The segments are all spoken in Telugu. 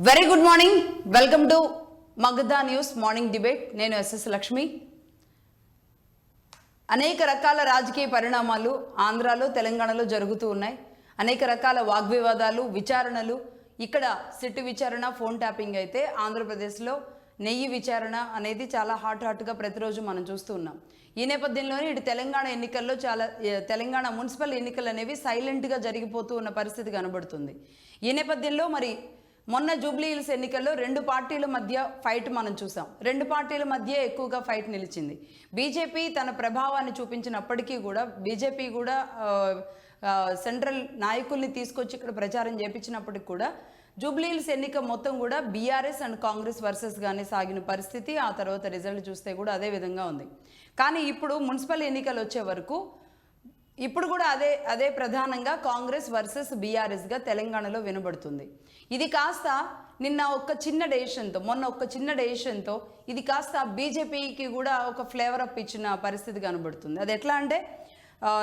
Very good morning. Welcome to Magadha news morning debate. నేను ఎస్ఎస్ లక్ష్మి. అనేక రకాల రాజకీయ పరిణామాలు ఆంధ్రాలో తెలంగాణలో జరుగుతూ ఉన్నాయి. అనేక రకాల వాగ్వివాదాలు, విచారణలు. ఇక్కడ సిట్టు విచారణ, ఫోన్ ట్యాపింగ్ అయితే ఆంధ్రప్రదేశ్లో నెయ్యి విచారణ అనేది చాలా హాట్గా ప్రతిరోజు మనం చూస్తూ ఉన్నాం. ఈ నేపథ్యంలోనే ఇటు తెలంగాణ ఎన్నికల్లో తెలంగాణ మున్సిపల్ ఎన్నికలు అనేవి సైలెంట్గా జరిగిపోతూ ఉన్న పరిస్థితి కనబడుతుంది. ఈ నేపథ్యంలో మరి మొన్న జూబ్లీ హిల్స్ ఎన్నికల్లో రెండు పార్టీల మధ్య ఫైట్ మనం చూసాం. రెండు పార్టీల మధ్య ఎక్కువగా ఫైట్ నిలిచింది. బీజేపీ తన ప్రభావాన్ని చూపించినప్పటికీ కూడా బీజేపీ కూడా సెంట్రల్ నాయకుల్ని తీసుకొచ్చి ఇక్కడ ప్రచారం చేయించినప్పటికి కూడా జూబ్లీ హిల్స్ ఎన్నిక మొత్తం కూడా బీఆర్ఎస్ అండ్ కాంగ్రెస్ వర్సెస్ గానే సాగిన పరిస్థితి. ఆ తర్వాత రిజల్ట్ చూస్తే కూడా అదే విధంగా ఉంది. కానీ ఇప్పుడు మున్సిపల్ ఎన్నికలు వచ్చే వరకు ఇప్పుడు కూడా అదే ప్రధానంగా కాంగ్రెస్ వర్సెస్ బీఆర్ఎస్గా తెలంగాణలో వినబడుతుంది. ఇది కాస్త మొన్న ఒక చిన్న డెసిషన్తో ఇది కాస్త బీజేపీకి కూడా ఒక ఫ్లేవర్ అప్ ఇచ్చిన పరిస్థితి కనబడుతుంది. అది ఎట్లా అంటే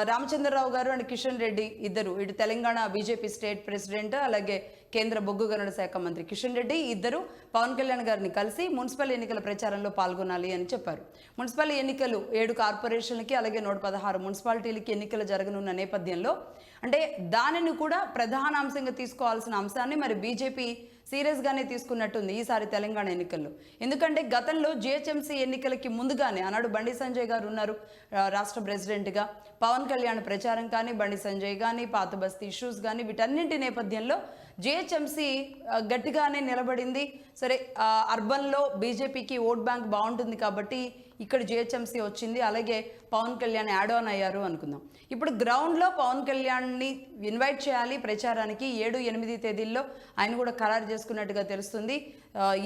రామచంద్రరావు గారు అండ్ కిషన్ రెడ్డి ఇద్దరు, ఇటు తెలంగాణ బీజేపీ స్టేట్ ప్రెసిడెంట్ అలాగే కేంద్ర బొగ్గు గనుల శాఖ మంత్రి కిషన్ రెడ్డి ఇద్దరు పవన్ కళ్యాణ్ గారిని కలిసి మున్సిపల్ ఎన్నికల ప్రచారంలో పాల్గొనాలి అని చెప్పారు. మున్సిపల్ ఎన్నికలు 7 కార్పొరేషన్లకి అలాగే 116 మున్సిపాలిటీలకి ఎన్నికలు జరగనున్న నేపథ్యంలో అంటే దానిని కూడా ప్రధాన అంశంగా తీసుకోవాల్సిన అంశాన్ని మరి బీజేపీ సీరియస్గానే తీసుకున్నట్టుంది ఈసారి తెలంగాణ ఎన్నికల్లో. ఎందుకంటే గతంలో జిహెచ్ఎంసీ ఎన్నికలకి ముందుగానే ఆనాడు బండి సంజయ్ గారు ఉన్నారు రాష్ట్ర ప్రెసిడెంట్గా. పవన్ కళ్యాణ్ ప్రచారం కానీ, బండి సంజయ్ కానీ, పాత బస్తీ ఇష్యూస్ కానీ వీటన్నింటి నేపథ్యంలో జిహెచ్ఎంసీ గట్టిగానే నిలబడింది. సరే, అర్బన్లో బీజేపీకి ఓట్ బ్యాంక్ బాగుంటుంది కాబట్టి ఇక్కడ జిహెచ్ఎంసీ వచ్చింది, అలాగే పవన్ కళ్యాణ్ యాడ్ ఆన్ అయ్యారు అనుకుందాం. ఇప్పుడు గ్రౌండ్లో పవన్ కళ్యాణ్ని ఇన్వైట్ చేయాలి ప్రచారానికి. 7-8 తేదీల్లో ఆయన కూడా ఖరారు చేసుకున్నట్టుగా తెలుస్తుంది.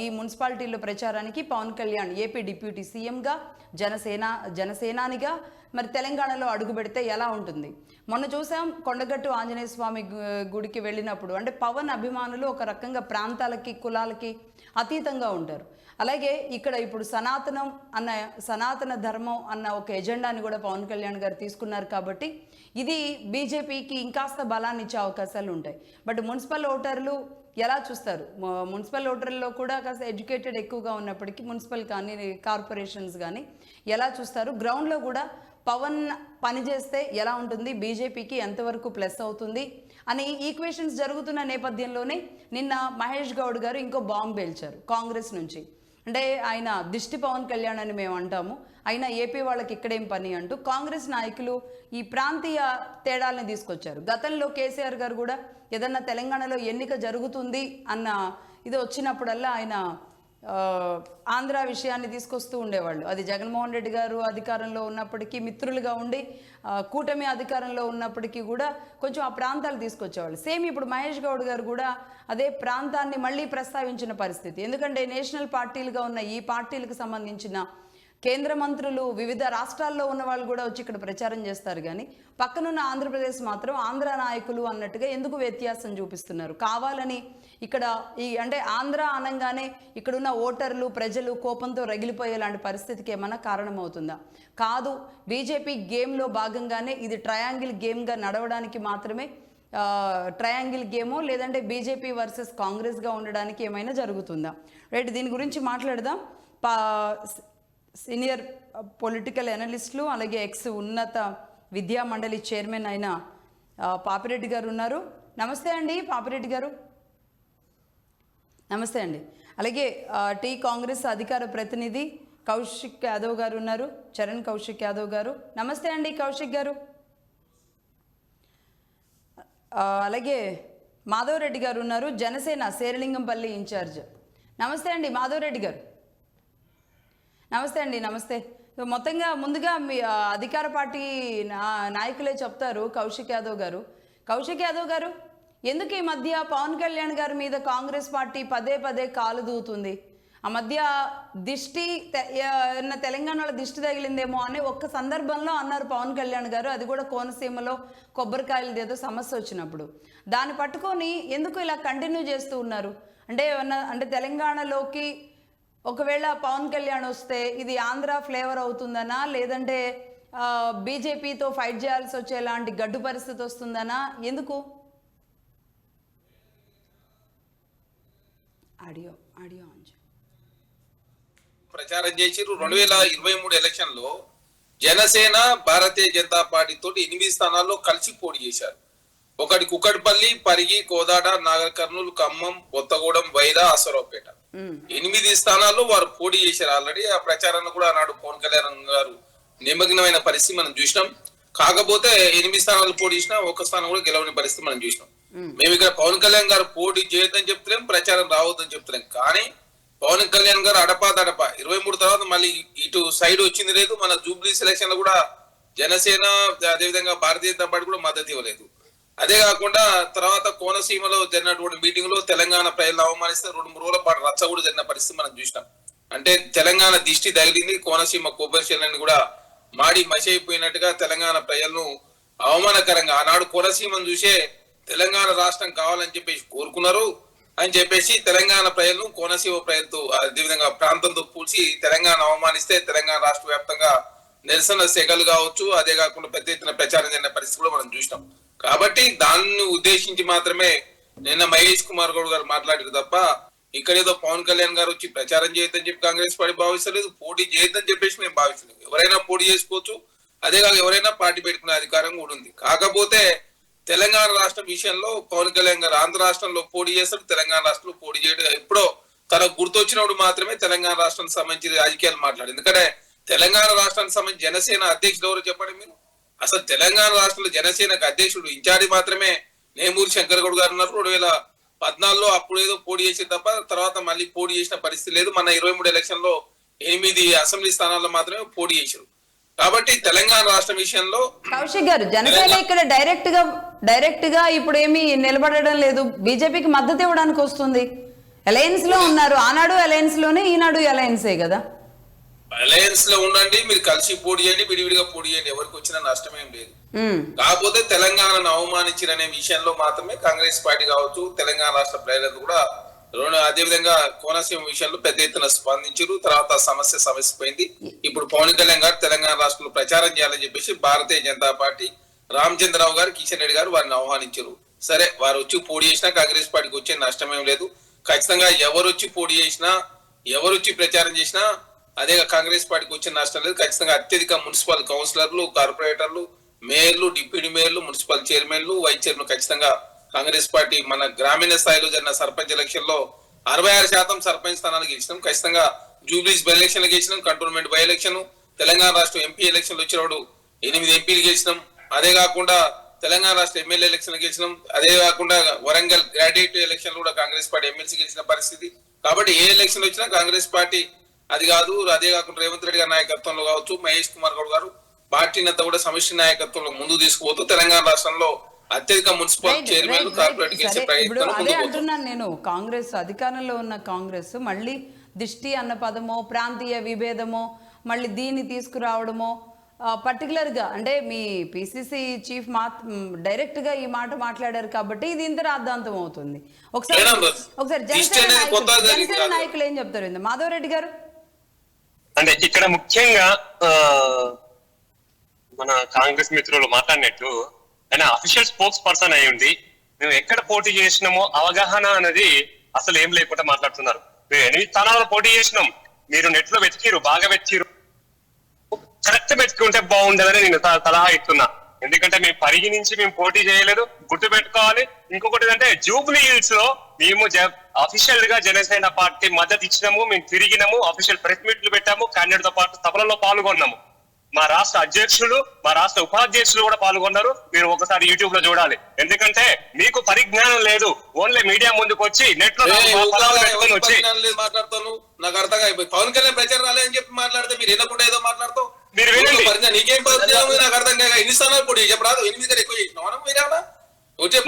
ఈ మున్సిపాలిటీల్లో ప్రచారానికి పవన్ కళ్యాణ్ ఏపీ డిప్యూటీ సీఎంగా, జనసేనానిగా మరి తెలంగాణలో అడుగు పెడితే ఎలా ఉంటుంది? మొన్న చూసాం కొండగట్టు ఆంజనేయ స్వామి గుడికి వెళ్ళినప్పుడు అంటే పవన్ అభిమానులు ఒక రకంగా ప్రాంతాలకి, కులాలకి అతీతంగా ఉంటారు. అలాగే ఇక్కడ ఇప్పుడు సనాతన ధర్మం అన్న ఒక ఎజెండాని కూడా పవన్ కళ్యాణ్ గారు తీసుకున్నారు కాబట్టి ఇది బీజేపీకి ఇంకాస్త బలాన్ని ఇచ్చే అవకాశాలు ఉంటాయి. బట్ మున్సిపల్ ఓటర్లు ఎలా చూస్తారు? మున్సిపల్ ఓటర్లలో కూడా కాస్త ఎడ్యుకేటెడ్ ఎక్కువగా ఉన్నప్పటికీ మున్సిపల్ కానీ కార్పొరేషన్స్ కానీ ఎలా చూస్తారు? గ్రౌండ్లో కూడా పవన్ పనిచేస్తే ఎలా ఉంటుంది, బీజేపీకి ఎంతవరకు ప్లస్ అవుతుంది అని ఈక్వేషన్స్ జరుగుతున్న నేపథ్యంలోనే నిన్న మహేష్ గౌడ్ గారు ఇంకో బాంబు పేల్చారు కాంగ్రెస్ నుంచి. అంటే ఆయన దిష్టి పవన్ కళ్యాణ్ అని మేము అంటాము, అయినా ఏపీ వాళ్ళకి ఇక్కడేం పని అంటూ కాంగ్రెస్ నాయకులు ఈ ప్రాంతీయ తేడాలని తీసుకొచ్చారు. గతంలో కేసీఆర్ గారు కూడా ఏదన్నా తెలంగాణలో ఎన్నిక జరుగుతుంది అన్న ఇది వచ్చినప్పుడల్లా ఆయన ఆంధ్ర విషయాన్ని తీసుకొస్తూ ఉండేవాళ్ళు. అది జగన్మోహన్ రెడ్డి గారు అధికారంలో ఉన్నప్పటికీ మిత్రులుగా ఉండి కూటమి అధికారంలో ఉన్నప్పటికీ కూడా కొంచెం ఆ ప్రాంతాలు తీసుకొచ్చేవాళ్ళు. సేమ్ ఇప్పుడు మహేష్ గౌడ్ గారు కూడా అదే ప్రాంతాన్ని మళ్ళీ ప్రస్తావించిన పరిస్థితి. ఎందుకంటే నేషనల్ పార్టీలుగా ఉన్న ఈ పార్టీలకు సంబంధించిన కేంద్ర మంత్రులు వివిధ రాష్ట్రాల్లో ఉన్న వాళ్ళు కూడా వచ్చి ఇక్కడ ప్రచారం చేస్తారు. కానీ పక్కనున్న ఆంధ్రప్రదేశ్ మాత్రం ఆంధ్ర నాయకులు అన్నట్టుగా ఎందుకు వ్యత్యాసం చూపిస్తున్నారు? కావాలని ఇక్కడ అంటే ఆంధ్ర అనగానే ఇక్కడున్న ఓటర్లు, ప్రజలు కోపంతో రగిలిపోయేలాంటి పరిస్థితికి ఏమైనా కారణమవుతుందా? కాదు, బీజేపీ గేమ్లో భాగంగానే ఇది ట్రయాంగిల్ గేమ్గా నడవడానికి మాత్రమే, ట్రయాంగిల్ గేమో లేదంటే బీజేపీ వర్సెస్ కాంగ్రెస్గా ఉండడానికి ఏమైనా జరుగుతుందా? రైట్, దీని గురించి మాట్లాడదాం. సీనియర్ పొలిటికల్ అనలిస్టులు అలాగే ఎక్స్ ఉన్నత విద్యా మండలి చైర్మన్ అయిన పాపిరెడ్డి గారు ఉన్నారు. నమస్తే అండి పాపిరెడ్డి గారు. నమస్తే అండి. అలాగే టీ కాంగ్రెస్ అధికార ప్రతినిధి కౌశిక్ యాదవ్ గారు ఉన్నారు, చరణ్ కౌశిక్ యాదవ్ గారు. నమస్తే అండి కౌశిక్ గారు. అలాగే మాధవ్ రెడ్డి గారు ఉన్నారు, జనసేన శేరిలింగంపల్లి ఇన్ఛార్జ్. నమస్తే అండి మాధవ్ రెడ్డి గారు. నమస్తే అండి. నమస్తే. మొత్తంగా ముందుగా మీ అధికార పార్టీ నాయకులే చెప్తారు. కౌశిక్ యాదవ్ గారు ఎందుకు ఈ మధ్య పవన్ కళ్యాణ్ గారి మీద కాంగ్రెస్ పార్టీ పదే కాలు దూతుంది? ఆ మధ్య దిష్టి తెలంగాణలో దిష్టి తగిలిందేమో అని ఒక్క సందర్భంలో అన్నారు పవన్ కళ్యాణ్ గారు. అది కూడా కోనసీమలో కొబ్బరికాయలది ఏదో సమస్య వచ్చినప్పుడు. దాన్ని పట్టుకొని ఎందుకు ఇలా కంటిన్యూ చేస్తూ ఉన్నారు? అంటే తెలంగాణలోకి ఒకవేళ పవన్ కళ్యాణ్ వస్తే ఇది ఆంధ్ర ఫ్లేవర్ అవుతుందనా, లేదంటే బీజేపీతో ఫైట్ చేయాల్సి వచ్చేలాంటి గడ్డు పరిస్థితి వస్తుందనా? ఎందుకు? ఆడియో ఆడియో ఆన్ చేయి. ప్రచారం చేసిరు. 2023 ఎలక్షన్ లో జనసేన భారతీయ జనతా పార్టీ తోటి 8 స్థానాల్లో కలిసి పోటీ చేశారు. ఒకటి కుక్కటిపల్లి, పరిగి, కోదాడ, నాగర్ కర్నూలు, ఖమ్మం, కొత్తగూడెం, వైరా, అసరావుపేట 8 స్థానాల్లో వారు పోటీ చేశారు. ఆల్రెడీ ఆ ప్రచారాన్ని కూడా ఆనాడు పవన్ కళ్యాణ్ గారు నిమగ్నమైన పరిస్థితి మనం చూసినాం. కాకపోతే 8 స్థానాలు పోటీ చేసినా ఒక్క స్థానం కూడా గెలవని పరిస్థితి మనం చూసినాం. మేము ఇక్కడ పవన్ కళ్యాణ్ గారు పోటీ చేయొద్దని చెప్తలేం, ప్రచారం రావద్దని చెప్తలేం. కానీ పవన్ కళ్యాణ్ గారు అడపా 23 తర్వాత మళ్ళీ ఇటు సైడ్ వచ్చింది లేదు. మన జూబ్లీ సెలక్షన్ లో కూడా జనసేన అదేవిధంగా భారతీయ జనతా పార్టీ కూడా మద్దతు ఇవ్వలేదు. అదే కాకుండా తర్వాత కోనసీమలో జరిగినటువంటి మీటింగ్ లో తెలంగాణ ప్రజలను అవమానిస్తే 2-3 రోజుల పాటు రచ్చ కూడా జరిగిన పరిస్థితి మనం చూసినాం. అంటే తెలంగాణ దిష్టి తగిలింది. కోనసీమ కొబ్బరి చెల్లని కూడా మాడి మసి అయిపోయినట్టుగా తెలంగాణ ప్రజలను అవమానకరంగా ఆనాడు కోనసీమను చూసే తెలంగాణ రాష్ట్రం కావాలని చెప్పేసి కోరుకున్నారు అని చెప్పేసి తెలంగాణ ప్రజలను కోనసీమ ప్రజలతో అదేవిధంగా ప్రాంతంతో పూల్చి తెలంగాణ అవమానిస్తే తెలంగాణ రాష్ట్ర వ్యాప్తంగా నిరసన సెగలు కావచ్చు, అదే కాకుండా పెద్ద ఎత్తున ప్రచారం జరిగిన పరిస్థితి కూడా మనం చూసినాం. కాబట్టి దాన్ని ఉద్దేశించి మాత్రమే నిన్న మహేష్ కుమార్ గౌడ్ గారు మాట్లాడారు తప్ప ఇక్కడేదో పవన్ కళ్యాణ్ గారు వచ్చి ప్రచారం చేయొద్దని చెప్పి కాంగ్రెస్ పార్టీ భావిస్తలేదు, పోటీ చేయొద్దని చెప్పేసి మేము భావిస్తలేదు. ఎవరైనా పోటీ చేసుకోవచ్చు, అదే కాక ఎవరైనా పార్టీ పెట్టుకునే అధికారం కూడా ఉంది. కాకపోతే తెలంగాణ రాష్ట్రం విషయంలో పవన్ కళ్యాణ్ గారు ఆంధ్ర రాష్ట్రంలో పోటీ చేస్తాడు, తెలంగాణ రాష్ట్రంలో పోటీ చేయడం ఎప్పుడో తనకు గుర్తొచ్చినప్పుడు మాత్రమే తెలంగాణ రాష్ట్రానికి సంబంధించి రాజకీయాలు మాట్లాడు. ఎందుకంటే తెలంగాణ రాష్ట్రానికి సంబంధించి జనసేన అధ్యక్షుడు ఎవరు చెప్పండి మీరు? అసలు తెలంగాణ రాష్ట్రంలో జనసేనకు అధ్యక్షుడు ఇన్ఛార్జి మాత్రమే నేమూరి శంకర్ గౌడ్ గారు ఉన్నారు. 2014లో అప్పుడు ఏదో పోటీ చేసే తప్ప తర్వాత మళ్ళీ పోటీ చేసిన పరిస్థితి లేదు. మన 23 ఎలక్షన్ లో 8 అసెంబ్లీ స్థానాల్లో మాత్రమే పోటీ చేశారు. కాబట్టి తెలంగాణ రాష్ట్ర విషయంలో కౌశిక్ గారు జనసేన ఇక్కడ డైరెక్ట్ గా ఇప్పుడు ఏమీ నిలబడడం లేదు, బీజేపీకి మద్దతు ఇవ్వడానికి వస్తుంది. అలయన్స్ లో ఉన్నారు, ఆనాడు అలయన్స్ లోనే, ఈనాడు అలయన్సే కదా. అలయన్స్ లో ఉండండి, మీరు కలిసి పోటీ చేయండి, విడివిడిగా పోటీ చేయండి, ఎవరికి వచ్చినా నష్టమేం లేదు. కాకపోతే తెలంగాణను అవమానించిన విషయంలో మాత్రమే కాంగ్రెస్ పార్టీ కావచ్చు తెలంగాణ రాష్ట్ర ప్రజలకు కూడా అదేవిధంగా కోనసీమ విషయంలో పెద్ద ఎత్తున స్పందించారు. తర్వాత సమస్య పోయింది. ఇప్పుడు పవన్ కళ్యాణ్ గారు తెలంగాణ రాష్ట్రంలో ప్రచారం చేయాలని చెప్పేసి భారతీయ జనతా పార్టీ రామచంద్రరావు గారు, కిషన్ రెడ్డి గారు వారిని ఆహ్వానించారు. సరే, వారు వచ్చి పోటీ చేసినా కాంగ్రెస్ పార్టీకి వచ్చే నష్టమేం లేదు. ఖచ్చితంగా ఎవరు వచ్చి పోటీ చేసినా, ఎవరు వచ్చి ప్రచారం చేసినా అదే కాంగ్రెస్ పార్టీకి వచ్చే నష్టం లేదు. ఖచ్చితంగా అత్యధిక మున్సిపల్ కౌన్సిలర్లు, కార్పొరేటర్లు, మేయర్లు, డిప్యూటీ మేయర్లు, మున్సిపల్ చైర్మన్లు, వైస్ చైర్మన్ ఖచ్చితంగా కాంగ్రెస్ పార్టీ మన గ్రామీణ స్థాయిలో జరిగిన సర్పంచ్ ఎలక్షన్ లో 66% సర్పంచ్ స్థానాలు గెలిచినాం. ఖచ్చితంగా జూబ్లీస్ బై ఎలక్షన్ గెలిచినాం, కంటోన్మెంట్ బై ఎలక్షన్, తెలంగాణ రాష్ట్రం ఎంపీ ఎలక్షన్ లో వచ్చినప్పుడు 8 ఎంపీలు గెలిచినాం. అదే కాకుండా తెలంగాణ రాష్ట్ర ఎమ్మెల్యే ఎలక్షన్ గెలిచినాం. అదే కాకుండా వరంగల్ గ్రాడ్యుయేట్ ఎలక్షన్ కూడా కాంగ్రెస్ పార్టీ ఎమ్మెల్సీ గెలిచిన పరిస్థితి. కాబట్టి ఏ ఎలక్షన్ వచ్చినా కాంగ్రెస్ పార్టీ అది కాదు. అదే కాకుండా రేవంత్ రెడ్డి గారి నాయకత్వంలో కావచ్చు, మహేష్ కుమార్ గౌడ్ గారు పార్టీని అంతా కూడా సమిష్టి నాయకత్వంలో ముందు తీసుకుపోతూ తెలంగాణ రాష్ట్రంలో అత్యధిక మున్సిపల్ చైర్మన్, కార్పొరేట్ గెలిచే ప్రయత్నం. అదే అంటున్నాను నేను, కాంగ్రెస్ అధికారంలో ఉన్న కాంగ్రెస్ మళ్ళీ దిష్టి అన్న పదమో, ప్రాంతీయ విభేదమో, మళ్ళీ దీన్ని తీసుకురావడమో, పర్టికులర్గా అంటే మీ పిసిసి చీఫ్ డైరెక్ట్ గా ఈ మాట మాట్లాడారు కాబట్టి ఇది ఇంత రాద్ధాంతం అవుతుంది. ఒకసారి జనసేన నాయకులు ఏం చెప్తారు? మాధవ్ రెడ్డి గారు అంటే ఇక్కడ ముఖ్యంగా మన కాంగ్రెస్ మిత్రులు మాట్లాడినట్టు ఆయన అఫీషియల్ స్పోక్స్ పర్సన్ అయి ఉంది. మేము ఎక్కడ పోటీ చేసినామో అవగాహన అనేది అసలు ఏం లేకుండా మాట్లాడుతున్నారు. మేము 8 స్థానాల్లో పోటీ చేసినాం, మీరు నెట్ లో వెతికిరు, బాగా వెతికిరు, కరెక్ట్ వెతికుంటే బాగుండదని నేను సలహా ఇస్తున్నా. ఎందుకంటే మేము పరిగి నుంచి మేము పోటీ చేయలేదు, గుర్తు పెట్టుకోవాలి. ఇంకొకటి అంటే జూబ్లీ హిల్స్ లో మేము అఫీషియల్ గా జనసేన పార్టీ మద్దతు ఇచ్చినాము, మేము తిరిగినాము, అఫీషియల్ ప్రెస్ మీట్లు పెట్టాము, క్యాండిడేట్ తో పాటు సభలలో పాల్గొన్నాము. మా రాష్ట్ర అధ్యక్షులు, మా రాష్ట్ర ఉపాధ్యక్షులు కూడా పాల్గొన్నారు. మీరు ఒకసారి యూట్యూబ్ లో చూడాలి. ఎందుకంటే మీకు పరిజ్ఞానం లేదు, ఓన్లీ మీడియా ముందుకు వచ్చి నెట్ లో వచ్చి మాట్లాడుతాను. నాకు అర్థం అయిపోయింది. పవన్ కళ్యాణ్ ప్రచారం రాలేదని చెప్పి మాట్లాడితే మీరు ఎన్నకుండా ఏదో మాట్లాడుతావు. మీరు వినండి, నీకేం పరిజ్ఞానం నాకు అర్థం కాక ఎన్ని స్థానాలు పోటీ చెప్పరాదు? 8 కంటే ఎక్కువ చేసినావు మీరేమన్నా వచ్చే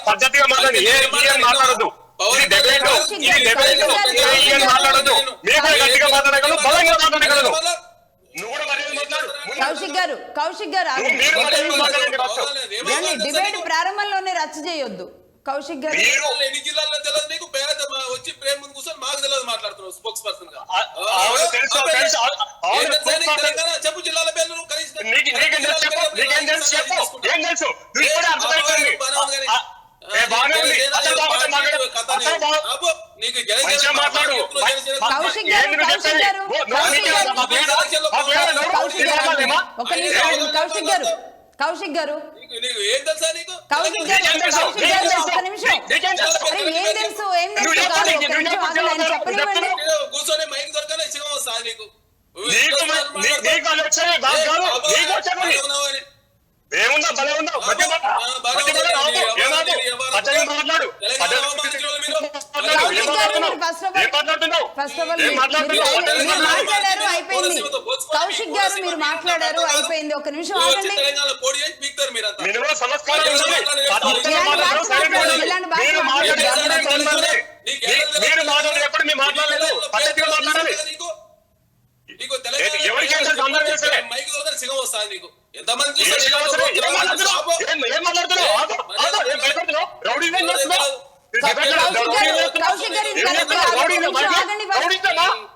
పద్ధతిగా మాట్లాడదు. కౌశిక్ గారు డిబేట్ ప్రారంభంలోనే రచ్చ చేయొద్దు. కౌశిక్ గారు ఎన్ని జిల్లాల్లో తెలియదు నీకు? పేద వచ్చి ప్రేమ ముందు కూర్చొని మాకు తెలియదు మాట్లాడుతున్నావు స్పోక్స్ పర్సన్ గా. చెప్పు జిల్లాల పేర్లు కౌశిక్ గారు కౌశిక్ గారు ఏం తెలుసా నీకు? కౌశిక్ గారు ఒక్క నిమిషం. ఏం తెలుసు చెప్పనివ్వండి. కూర్చొని మైక్ దొరకనే సిగం వస్తా నీకు. ఏముందా భలే ఉందా మాట్లాడారు అయిపోయింది. కౌశిక్ గారు మీరు మాట్లాడారు అయిపోయింది. ఒక నిమిషం ఆగండి. మీరు మాట్లాడేటప్పుడు మీరు మాట్లాడలేదు. పద్ధతిగా మాట్లాడాలి. మైక్ దొరకని సిగం వస్తా నీకు. ఎంతమంది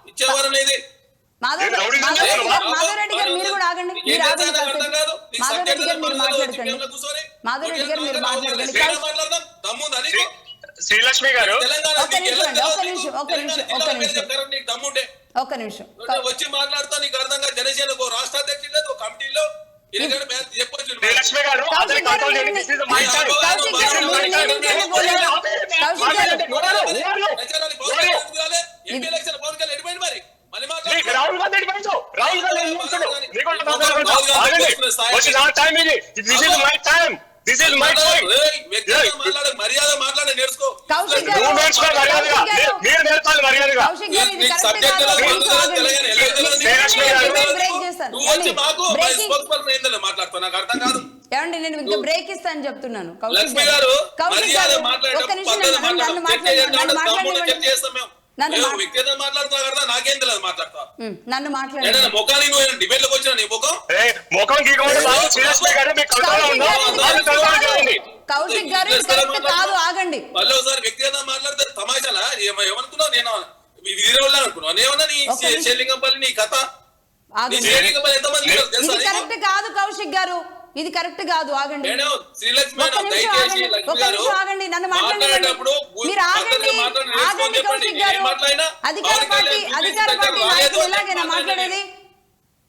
ఇచ్చేవారు లేదు. మాధవరెడ్డి గారు మీరు కూడా ఆగండి. మాధవరెడ్డి గారు మీరు మాట్లాడకండి. మాధవరెడ్డి గారు మీరు మాట్లాడకండి. శ్రీలక్ష్మి గారు ఒక్క నిమిషం వచ్చి మాట్లాడుతా. నీకు అర్థంగా జనసేనకు రాష్ట్ర అధ్యక్షులు లేదు, కమిటీలో చెప్పొచ్చు. శ్రీలక్ష్మి గారు రాహుల్ గాంధీ మర్యాద మాట్లాడే నేర్చుకో. మీరు నేర్పాలి మర్యాదగా. మాట్లాడుతా నాకు అర్థం కాదు. ఏమండి నేను ఇంకా బ్రేక్ ఇస్తాను చెప్తున్నాను. లక్ష్మి గారు మర్యాద నాకేం తెలియదు మాట్లాడతా. నన్ను మాట్లాడే ముఖానికి నువ్వు డిబేట్ లోకి వచ్చిన నీ ముఖం కౌశిక్ గారు కాదు ఆగండి. మళ్ళీ ఒకసారి వ్యక్తిగతంగా మాట్లాడితే తమాషాలా ఏమనుకున్నావు? నేను వీరే వాళ్ళు అనుకున్నావు. నేమన్నా నీ శేలింగంపల్లి నీ కథ ఇది కరెక్ట్ కాదు కౌశిక్ గారు, ఇది కరెక్ట్ కాదు. ఆగండి ఆగండి నన్ను మాట్లాడేటప్పుడు మీరు ఆగండి ఆగండి కౌశిక్ గారు. అధికార పార్టీ నాయకులు ఎలాగైనా మాట్లాడేది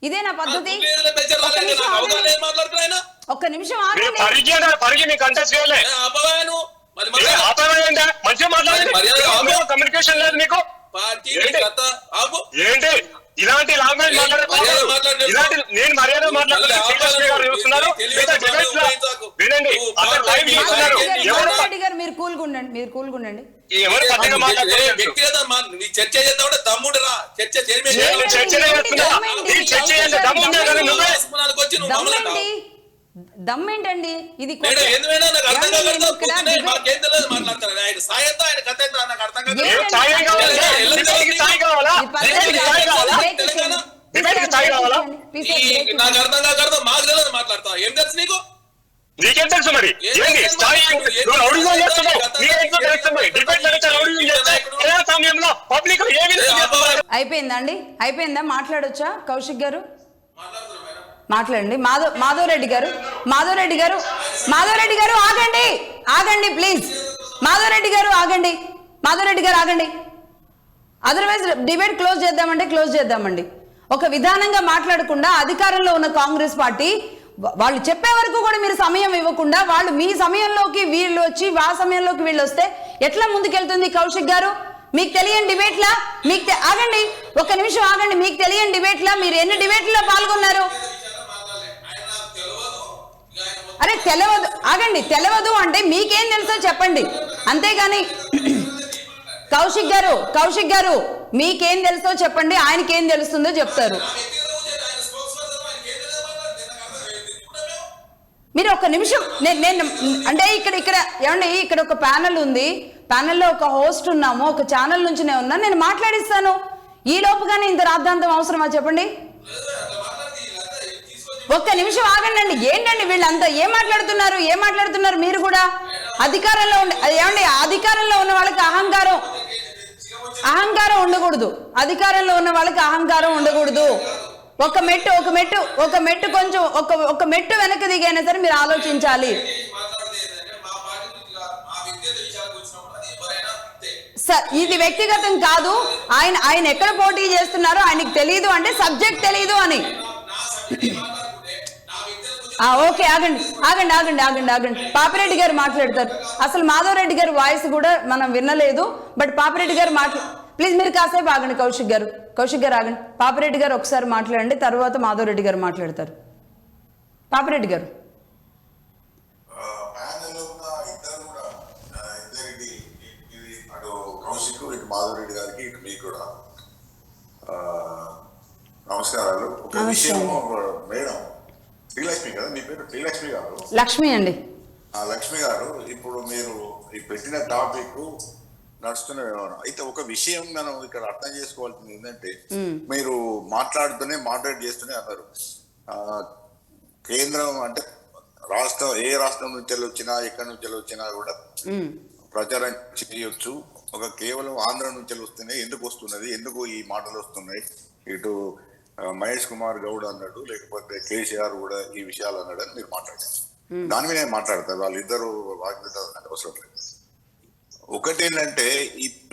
ఇదేనా పద్ధతి? ఒక్క నిమిషం ఆగండి. కమ్యూనికేషన్ లేదు మీకు. ఏంటి ఇలాంటి లాంగ్వేజ్ ఇలాంటి నేను మర్యాద వినండి. గారు మీరు కూల్గుండండి, మీరు కూల్గుండండి. ఎవరు వ్యక్తిగత చర్చ చేద్దామంటే తమ్ముడు రా చర్చ దమ్మేంటండి ఇది? మాట్లాడతా ఏం తెలుసు నీకు? నీకేం తెలుసు మరి? అయిపోయిందండి, అయిపోయిందా? మాట్లాడొచ్చా కౌశిక్ గారు? మాట్లాడండి. మాధవరెడ్డి గారు ఆగండి ఆగండి ప్లీజ్. మాధవరెడ్డి గారు ఆగండి. అదర్వైజ్ డిబేట్ క్లోజ్ చేద్దామండి. ఒక విధానంగా మాట్లాడకుండా అధికారంలో ఉన్న కాంగ్రెస్ పార్టీ వాళ్ళు చెప్పే వరకు కూడా మీరు సమయం ఇవ్వకుండా వాళ్ళు మీ సమయంలోకి వీళ్ళు వచ్చి ఆ సమయంలోకి వీళ్ళు వస్తే ఎట్లా ముందుకెళ్తుంది కౌశిక్ గారు? మీకు తెలియని డిబేట్లా ఆగండి ఒక్క నిమిషం ఆగండి. మీకు తెలియని డిబేట్లా మీరు ఎన్ని డిబేట్లో పాల్గొన్నారు? అరే తెలియదు ఆగండి. తెలియదు అంటే మీకేం తెలుసో చెప్పండి, అంతేగాని కౌశిక్ గారు మీకేం తెలుసో చెప్పండి, ఆయనకేం తెలుస్తుందో చెప్తారు. మీరు ఒక్క నిమిషం నేను అంటే ఇక్కడ ఏమండి ఇక్కడ ఒక ప్యానెల్ ఉంది, ప్యానెల్లో ఒక హోస్ట్ ఉన్నాము, ఒక ఛానల్ నుంచి నేను ఉన్నాను, నేను మాట్లాడిస్తాను. ఈ లోపుగానే ఇంత రాద్ధాంతం అవసరమా చెప్పండి? ఒక్క నిమిషం ఆగండి. ఏంటండి వీళ్ళంతా ఏం మాట్లాడుతున్నారు? మీరు కూడా అధికారంలో ఏమండి అధికారంలో ఉన్న వాళ్ళకి అహంకారం ఉండకూడదు. అధికారంలో ఉన్న వాళ్ళకి అహంకారం ఉండకూడదు. ఒక మెట్టు కొంచెం ఒక మెట్టు వెనక్కి దిగైనా సరే మీరు ఆలోచించాలి. వ్యక్తిగత విషయాలకు వచ్చినప్పుడు అది ఎవరైనా అంతే. సార్ ఇది వ్యక్తిగతం కాదు, ఆయన ఎక్కడ పోటీ చేస్తున్నారో ఆయనకు తెలియదు అంటే సబ్జెక్ట్ తెలియదు అని. నా సబ్జెక్ట్ ఏమనుకుంటే నా వ్యక్తిగత ఓకే, ఆగండి ఆగండి ఆగండి ఆగండి ఆగండి పాపిరెడ్డి గారు మాట్లాడతారు. అసలు మాధవ్ రెడ్డి గారి వాయిస్ కూడా మనం వినలేదు, బట్ పాపిరెడ్డి గారు ప్లీజ్ మీరు కాసేపు ఆగండి. కౌశిక్ గారు ఆగండి. పాపిరెడ్డి గారు ఒకసారి మాట్లాడండి, తర్వాత మాధవ్ రెడ్డి గారు మాట్లాడతారు. పాపిరెడ్డి గారు. కౌశిక్, ఇటు మాధవ్ రెడ్డి గారికి, ఇటు మీకు కూడా నమస్కారాలు. ఒక విషయం మేడం, శ్రీలక్ష్మి కదా మీ పేరు? శ్రీలక్ష్మి గారు. లక్ష్మి అండి. లక్ష్మి గారు, ఇప్పుడు మీరు ఈ పెట్టిన టాపిక్ నడుస్తున్న వ్యవహారం అయితే ఒక విషయం మనం ఇక్కడ అర్థం చేసుకోవాల్సింది ఏంటంటే, మీరు మాట్లాడుతూనే చేస్తూనే అన్నారు కేంద్రం అంటే రాష్ట్రం, ఏ రాష్ట్రం నుంచి వచ్చినా ఎక్కడి నుంచి వచ్చినా కూడా ప్రచారం చేయొచ్చు. ఒక కేవలం ఆంధ్ర నుంచి వస్తున్నాయి, ఎందుకు వస్తున్నది, ఎందుకు ఈ మాటలు వస్తున్నాయి, ఇటు మహేష్ కుమార్ గౌడ్ అన్నాడు, లేకపోతే కేసీఆర్ కూడా ఈ విషయాలు అన్నాడు అని మీరు మాట్లాడారు. దాని మీద నేను మాట్లాడతాను, వాళ్ళిద్దరు వాగ్దానం అవసరం లేదు. ఒకటి ఏంటంటే,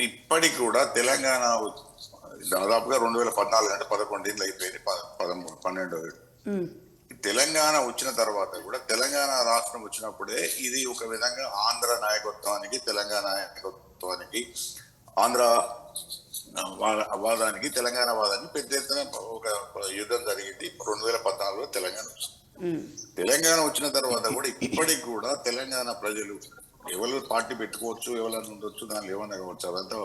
ఇప్పటికి కూడా తెలంగాణ దాదాపుగా 2014 అంటే 11 ఏళ్ళు అయిపోయింది, 12వ ఏడు. తెలంగాణ వచ్చిన తర్వాత కూడా, తెలంగాణ రాష్ట్రం వచ్చినప్పుడే ఇది ఒక విధంగా ఆంధ్ర నాయకత్వానికి, తెలంగాణ నాయకత్వానికి, ఆంధ్ర వాదానికి, తెలంగాణ వాదానికి పెద్ద ఎత్తున ఒక యుద్ధం జరిగింది. 2014లో తెలంగాణ వచ్చింది. తెలంగాణ వచ్చిన తర్వాత కూడా ఇప్పటికి కూడా తెలంగాణ ప్రజలు ఎవరు పార్టీ పెట్టుకోవచ్చు, ఎవరైనా ఉండొచ్చు, దానిలో ఏమన్నా కావచ్చు, అదంతా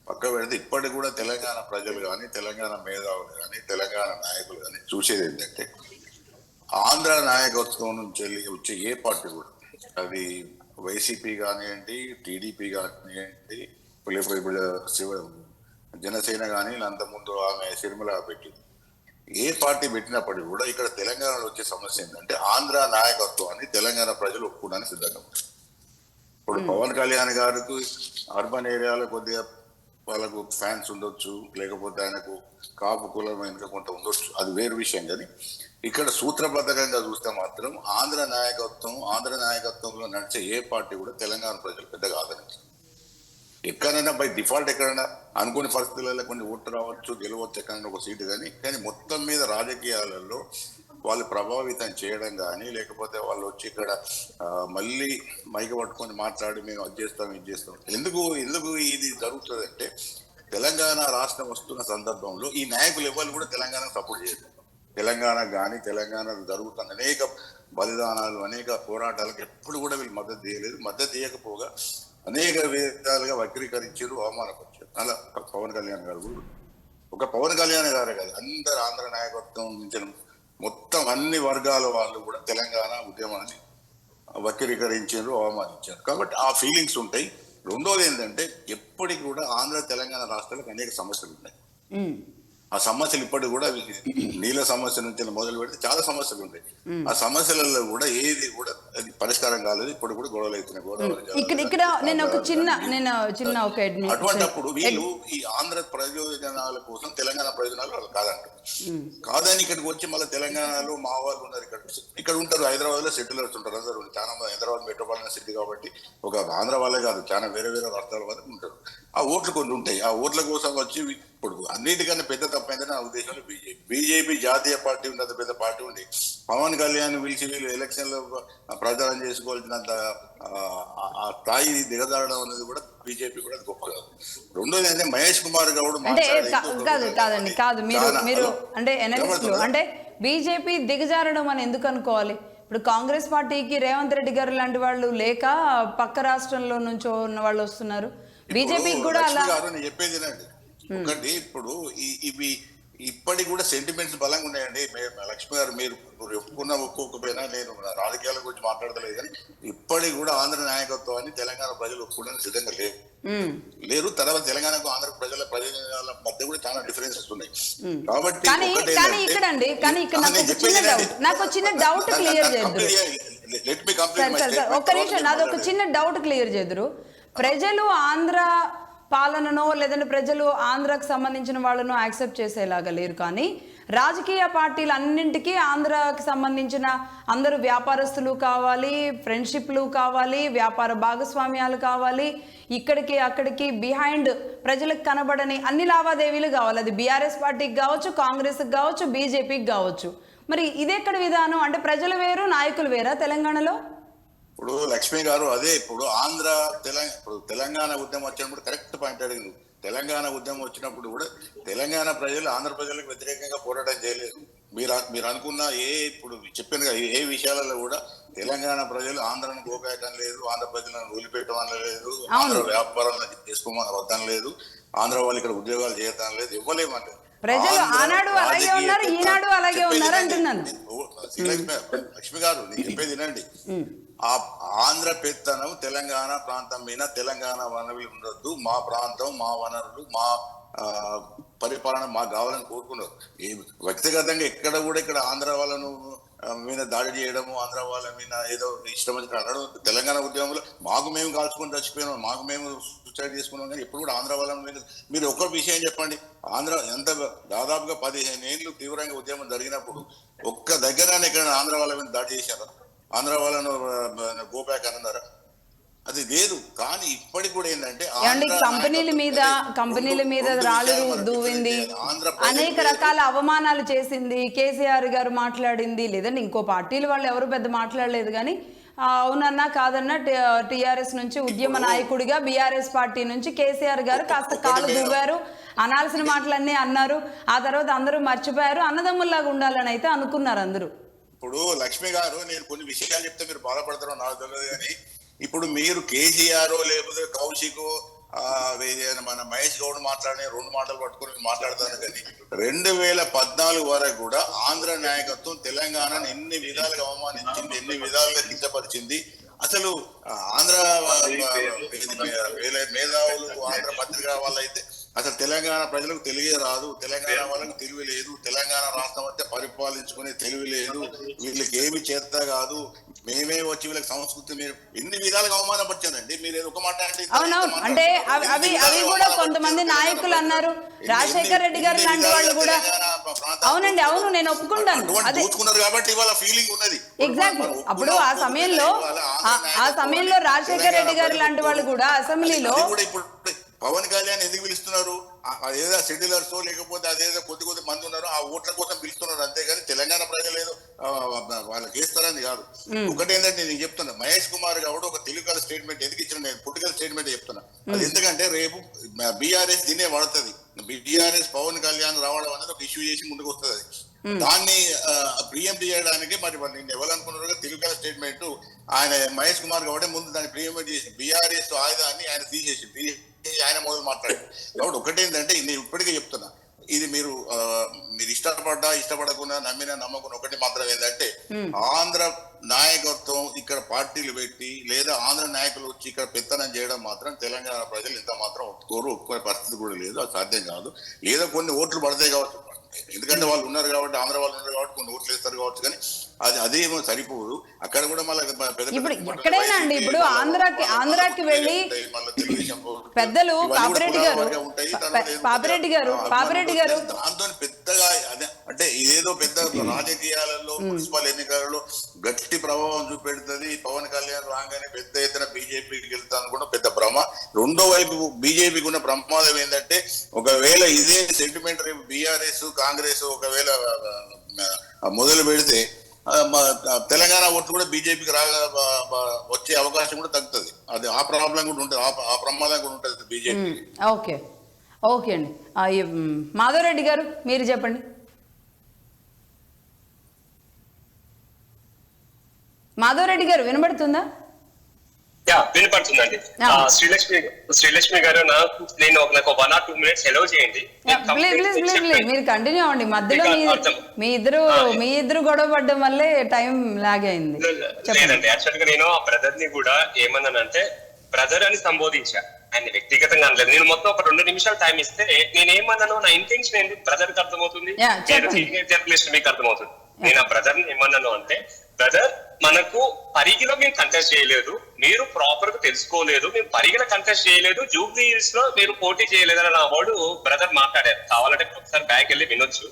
పక్క పెడితే ఇప్పటికి కూడా తెలంగాణ ప్రజలు కానీ, తెలంగాణ మేధావులు కానీ, తెలంగాణ నాయకులు కానీ చూసేది ఏంటంటే, ఆంధ్ర నాయకత్వం నుంచి వచ్చే ఏ పార్టీ కూడా, అది వైసీపీ కానివ్వండి, టీడీపీ కానివ్వండి, ఇప్పుడు జనసేన కానీ, అంతకుముందు ఆమె సిరిమల పెట్టింది, ఏ పార్టీ పెట్టినప్పటికీ కూడా ఇక్కడ తెలంగాణలో వచ్చే సమస్య ఏంటంటే, ఆంధ్ర నాయకత్వాన్ని తెలంగాణ ప్రజలు ఒప్పుకోవడానికి సిద్ధంగా ఉంటారు. ఇప్పుడు పవన్ కళ్యాణ్ గారికి అర్బన్ ఏరియాలో కొద్దిగా వాళ్ళకు ఫ్యాన్స్ ఉండొచ్చు, లేకపోతే ఆయనకు కాపు కులం వెనుక కొంత ఉండొచ్చు, అది వేరు విషయం. కానీ ఇక్కడ సూత్రబద్ధంగా చూస్తే మాత్రం ఆంధ్ర నాయకత్వంలో నడిచే ఏ పార్టీ కూడా తెలంగాణ ప్రజలు పెద్దగా ఆదరించారు. ఎక్కడైనా బై డిఫాల్ట్ ఎక్కడైనా అనుకునే పరిస్థితులలో కొన్ని ఓట్లు రావచ్చు, గెలవచ్చు, ఎక్కడైనా ఒక సీటు, కానీ మొత్తం మీద రాజకీయాలలో వాళ్ళు ప్రభావితం చేయడం కానీ, లేకపోతే వాళ్ళు వచ్చి ఇక్కడ మళ్ళీ మైక పట్టుకొని మాట్లాడి మేము అది చేస్తాం ఇది చేస్తాం. ఎందుకు ఇది జరుగుతుంది అంటే, తెలంగాణ రాష్ట్రం వస్తున్న సందర్భంలో ఈ నాయకులు ఎవరు కూడా తెలంగాణ సపోర్ట్ చేయరు. తెలంగాణ కానీ, తెలంగాణ జరుగుతున్న అనేక బలిదానాలు, అనేక పోరాటాలకు ఎప్పుడు కూడా వీళ్ళు మద్దతు చేయలేదు. మద్దతు చేయకపోగా అనేక విధాలుగా వక్రీకరించారు, అవమానపరిచారు. అలా పవన్ కళ్యాణ్ గారు కూడా, ఒక పవన్ కళ్యాణ్ గారే కాదు, అందరు ఆంధ్ర నాయకత్వం నుంచి మొత్తం అన్ని వర్గాల వాళ్ళు కూడా తెలంగాణ ఉద్యమాన్ని వక్రీకరించారు, అవమానించారు. కాబట్టి ఆ ఫీలింగ్స్ ఉంటాయి. రెండోది ఏంటంటే, ఎప్పటికి కూడా ఆంధ్ర తెలంగాణ రాష్ట్రాలకు అనేక సమస్యలు ఉన్నాయి. ఆ సమస్యలు ఇప్పటికి కూడా నీళ్ళ సమస్య నుంచి మొదలు పెడితే చాలా సమస్యలు ఉంటాయి. ఆ సమస్యలలో కూడా ఏది కూడా అది పరిష్కారం కాలేదు. ఇప్పుడు కూడా గొడవలు అవుతున్నాయి. అటువంటిప్పుడు వీళ్ళు ఈ ఆంధ్ర ప్రయోజనాల కోసం తెలంగాణ ప్రయోజనాలు వాళ్ళు కాదంటారు. కాదని ఇక్కడికి వచ్చి మళ్ళీ తెలంగాణలో మా వాళ్ళు ఉన్నారు, ఇక్కడ ఉంటారు, హైదరాబాద్ లో సెటిలర్స్ ఉంటారు, అందరూ చాలా మంది. హైదరాబాద్ మెట్రోపాలిటన్ సిటీ కాబట్టి ఒక ఆంధ్ర వాళ్ళే కాదు, చాలా వేరే రాష్ట్రాల వరకు ఉంటారు. ఆ ఓట్లు కొన్ని ఉంటాయి. ఆ ఓట్ల కోసం వచ్చి ఇప్పుడు అన్నిటికన్నా పెద్ద తప్పైందని నా ఉద్దేశంలో బీజేపీ జాతీయ పార్టీ ఉంది, అంత పెద్ద పార్టీ ఉంది. పవన్ కళ్యాణ్ పిలిచి వీళ్ళు ఎలక్షన్ లో ప్రచారం చేసుకోవాల్సినంత ఆ స్థాయి దిగజారడం అనేది కూడా బీజేపీ కూడా గొప్ప కాదు. రెండోది అంటే మహేష్ కుమార్ గౌడ్ అంటే బీజేపీ దిగజారడం అని ఎందుకు అనుకోవాలి? ఇప్పుడు కాంగ్రెస్ పార్టీకి రేవంత్ రెడ్డి గారు లాంటి వాళ్ళు లేక పక్క రాష్ట్రంలో నుంచి ఉన్న వాళ్ళు వస్తున్నారు. బీజేపీకి కూడా అలా చెప్పేది ఒకటి. ఇప్పుడు ఇవి ఇప్పటికి కూడా సెంటిమెంట్స్ బలంగా ఉన్నాయండి. లక్ష్మి గారు, మీరు ఒప్పుకోకపోయినా నేను రాజకీయాల గురించి మాట్లాడతలేదు, కానీ ఇప్పటికి కూడా ఆంధ్ర నాయకత్వాన్ని తెలంగాణ ప్రజలు ఒప్పుకోవడానికి సిద్ధంగా లేరు. తర్వాత తెలంగాణకు ఆంధ్ర ప్రజల మధ్య కూడా చాలా డిఫరెన్సెస్ ఉన్నాయి. కాబట్టి నాకు చిన్న డౌట్ క్లియర్ చేద్దరు. ప్రజలు ఆంధ్ర పాలననో లేదంటే ప్రజలు ఆంధ్రాకు సంబంధించిన వాళ్ళను యాక్సెప్ట్ చేసేలాగా లేరు, కానీ రాజకీయ పార్టీలు అన్నింటికీ ఆంధ్రాకి సంబంధించిన అందరూ వ్యాపారస్తులు కావాలి, ఫ్రెండ్షిప్లు కావాలి, వ్యాపార భాగస్వామ్యాలు కావాలి, ఇక్కడికి అక్కడికి బిహైండ్ ప్రజలకు కనబడని అన్ని లావాదేవీలు కావాలి. అది బీఆర్ఎస్ పార్టీకి కావచ్చు, కాంగ్రెస్కి కావచ్చు, బీజేపీకి కావచ్చు. మరి ఇదెక్కడ విధానం? అంటే ప్రజలు వేరు, నాయకులు వేరా తెలంగాణలో? ఇప్పుడు లక్ష్మి గారు అదే ఇప్పుడు తెలంగాణ ఉద్యమం వచ్చినప్పుడు కరెక్ట్ పాయింట్ అడిగింది. తెలంగాణ ఉద్యమం వచ్చినప్పుడు కూడా తెలంగాణ ప్రజలు ఆంధ్ర ప్రజలకు వ్యతిరేకంగా పోరాటం చేయలేదు. మీరు అనుకున్న ఇప్పుడు చెప్పిన ఏ విషయాలలో కూడా తెలంగాణ ప్రజలు ఆంధ్రను గోకాయటం లేదు, ఆంధ్ర ప్రజలను వదిలిపెట్టడం లేదు, ఆంధ్ర వ్యాపారాలను చేసుకోమని వద్దం లేదు, ఆంధ్ర వాళ్ళు ఇక్కడ ఉద్యోగాలు చేయటం లేదు, ఇవ్వలేమని. ప్రజలు ఆనాడు అలాగే ఉన్నారు, ఈనాడు అలాగే ఉన్నారు అంటున్నాను. లక్ష్మి గారు నేను చెప్పేది వినండి. ఆ ఆంధ్ర పెత్తనం తెలంగాణ ప్రాంతం మీద తెలంగాణ వనరులు ఉండొద్దు, మా ప్రాంతం, మా వనరులు, మా పరిపాలన మాకు కావాలని కోరుకున్నారు. వ్యక్తిగతంగా ఎక్కడ కూడా ఇక్కడ ఆంధ్ర వాళ్ళను మీద దాడి చేయడము, ఆంధ్ర వాళ్ళ మీద ఏదో ఇష్టం వచ్చి అనడం. తెలంగాణ ఉద్యమంలో మాకు మేము కాల్చుకొని చచ్చిపోయినాం, మాకు మేము సూసైడ్ చేసుకున్నాం, కానీ ఎప్పుడు కూడా ఆంధ్ర వాళ్ళ మీద. మీరు ఒక్క విషయం చెప్పండి, ఆంధ్ర ఎంత దాదాపుగా 15 ఏళ్ళు తీవ్రంగా ఉద్యమం జరిగినప్పుడు ఒక్క దగ్గర ఇక్కడ ఆంధ్ర వాళ్ళ మీద దాడి చేశారు, ఆంధ్ర వాళ్ళను గోబ్యాక్ అన్నారా? అది లేదు. కానీ ఇప్పటికి కూడా ఏంటంటే కంపెనీల మీద రాళ్ళు దూవింది, అనేక రకాల అవమానాలు చేసింది. కేసీఆర్ గారు మాట్లాడింది, లేదంటే ఇంకో పార్టీలు వాళ్ళు ఎవరు పెద్ద మాట్లాడలేదు. కానీ అవునన్నా కాదన్నా టీఆర్ఎస్ నుంచి ఉద్యమ నాయకుడిగా బీఆర్ఎస్ పార్టీ నుంచి కేసీఆర్ గారు కాస్త కాలు దూవారు, అనాల్సిన మాటలన్నీ అన్నారు. ఆ తర్వాత అందరూ మర్చిపోయారు, అన్నదమ్ముల్లాగా ఉండాలని అయితే అనుకున్నారు అందరూ. ఇప్పుడు లక్ష్మి గారు నేను కొన్ని విషయాలు చెప్తే మీరు బాధపడతారో నాకు తెలియదు, కానీ ఇప్పుడు మీరు కేసీఆర్ లేకపోతే కౌశిక్ మన మహేష్ గౌడ్ మాట్లాడే 2 మాటలు పట్టుకుని మాట్లాడతాను. కానీ 2014 వరకు కూడా ఆంధ్ర నాయకత్వం తెలంగాణను ఎన్ని విధాలుగా అవమానించింది, ఎన్ని విధాలుగా కించపరిచింది. అసలు ఆంధ్ర మేధావులు, ఆంధ్ర పత్రిక వాళ్ళైతే అసలు తెలంగాణ ప్రజలకు తెలివి రాదు, తెలంగాణ వాళ్ళకు తెలివి లేదు, తెలంగాణ రాష్ట్రం అంటే పరిపాలించుకునే తెలివి లేదు, వీళ్ళకి ఏమి చేత కాదు, మేమే వచ్చి వీళ్ళకి సంస్కృతి మీరు ఎన్ని విధాలుగా అవమానపరిచారండి. మీరు ఏదో ఒక మాట అవునవును అంటే అవి కూడా కొంతమంది నాయకులు అన్నారు. రాజశేఖర రెడ్డి గారు లాంటి వాళ్ళు కూడా అవునండి, అవును నేను ఒప్పుకుంటాను. దోచుకున్నారు కాబట్టి ఇవాళ ఫీలింగ్ ఉన్నది. ఎగ్జాక్ట్లీ. అప్పుడు ఆ సమయంలో రాజశేఖర రెడ్డి గారు లాంటి వాళ్ళు కూడా అసెంబ్లీలో పవన్ కళ్యాణ్ ఎందుకు పిలుస్తున్నారు? అదేదో సెటిలర్స్ లేకపోతే అదేదో కొద్ది మంది ఉన్నారు, ఆ ఓట్ల కోసం పిలుస్తున్నారు అంతేగాని తెలంగాణ ప్రజలు ఏదో వాళ్ళకి వేస్తారని కాదు. ఒకటి ఏంటంటే నేను చెప్తున్నా, మహేష్ కుమార్ గౌడ్ ఒక తెలుగు స్టేట్మెంట్ ఎందుకు ఇచ్చిన, నేను పొలిటికల్ స్టేట్మెంట్ చెప్తున్నా. అది ఎందుకంటే రేపు బీఆర్ఎస్ దీనే వాడుతుంది. బీఆర్ఎస్ పవన్ కళ్యాణ్ రావడం అనేది ఒక ఇష్యూ చేసి ముందుకు వస్తుంది. దాన్ని ప్రియంప్ట్ చేయడానికి మరి నేను ఎవరనుకున్నారు తెలుగు స్టేట్మెంట్ ఆయన మహేష్ కుమార్ గౌడే ముందు దాన్ని ప్రియంప్ట్ చేసి బీఆర్ఎస్ ఆయుధాన్ని ఆయన తీసేసి ఆయన మొదలు మాట్లాడారు. కాబట్టి ఒకటేంటంటే నేను ఇప్పటికే చెప్తున్నా, ఇది మీరు ఇష్టపడకుండా నమ్మకున్న ఒకటి మాత్రం ఏంటంటే ఆంధ్ర నాయకత్వం ఇక్కడ పార్టీలు పెట్టి లేదా ఆంధ్ర నాయకులు వచ్చి ఇక్కడ పెత్తనం చేయడం మాత్రం తెలంగాణ ప్రజలు ఇంత మాత్రం ఒప్పుకునే పరిస్థితి కూడా లేదు. అది సాధ్యం కాదు. లేదా కొన్ని ఓట్లు పడతాయి కావచ్చు, ఎందుకంటే వాళ్ళు ఉన్నారు కాబట్టి, ఆంధ్ర వాళ్ళు ఉన్నారు కాబట్టి కొన్ని ఓట్లు వేస్తారు కావచ్చు, కానీ అదేమో సరిపోదు. అక్కడ కూడా మళ్ళీ ఎక్కడైనా అండి, ఇప్పుడు ఆంధ్రాకి వెళ్ళి పెద్దలు పాపిరెడ్డి గారు దాంతో పెద్దగా అంటే ఇదేదో పెద్ద రాజకీయాలలో మున్సిపల్ ఎన్నికలలో గట్టి ప్రభావం చూపెడుతుంది. పవన్ కళ్యాణ్ రాగానే పెద్ద ఎత్తున బీజేపీకి వెళ్తాను కూడా పెద్ద భ్రమ. రెండో వైపు బీజేపీకి ఉన్న ప్రమాదం ఏంటంటే ఒకవేళ ఇదే సెంటిమెంట్ రేపు బీఆర్ఎస్ కాంగ్రెస్ ఒకవేళ మొదలు పెడితే తెలంగాణ ఓట్లు కూడా బీజేపీకి వచ్చే అవకాశం కూడా తగ్గుతుంది. అది ఆ ప్రాబ్లం కూడా ఉంటుంది, ఆ ప్రమాదం కూడా ఉంటుంది బీజేపీ. ఓకే అండి. మాధవరెడ్డి గారు మీరు చెప్పండి. మాధవరెడ్డి గారు వినబడుతుందా? వినపడుతుందండి. శ్రీలక్ష్మి గారు నేను నాకు 1 or 2 minutes హెలో చేయండి. మీరు కంటిన్యూ అవ్వండి. మధ్యలో మీ ఇద్దరు గొడవ పడ్డం వల్లే టైం లాగ్ అయింది. లేదండి, యాక్చువల్ గా నేను ఆ బ్రదర్ ని కూడా ఏమన్నానంటే బ్రదర్ అని సంబోధించా, ఆయన వ్యక్తిగతంగా అనలేదు. నేను మొత్తం ఒక 2 నిమిషాలు టైం ఇస్తే నేనేమన్నాను, నా ఇంటెన్షన్ ఏంటి బ్రదర్ కి అర్థమవుతుంది, జర్నలిస్ట్ మీకు అర్థమవుతుంది. నేను ఆ బ్రదర్ ని ఏమన్నాను అంటే, బ్రదర్ మనకు పరిగిలో మేము కంటెస్ట్ చేయలేదు, మీరు ప్రాపర్ గా తెలుసుకోలేదు, మేము పరిగిలో కంటెస్ట్ చేయలేదు, జూబ్లీ హిల్స్ లో మీరు పోటీ చేయలేదని నా వాడు బ్రదర్ మాట్లాడారు. కావాలంటే ఒకసారి బ్యాక్ వెళ్ళి వినొచ్చు.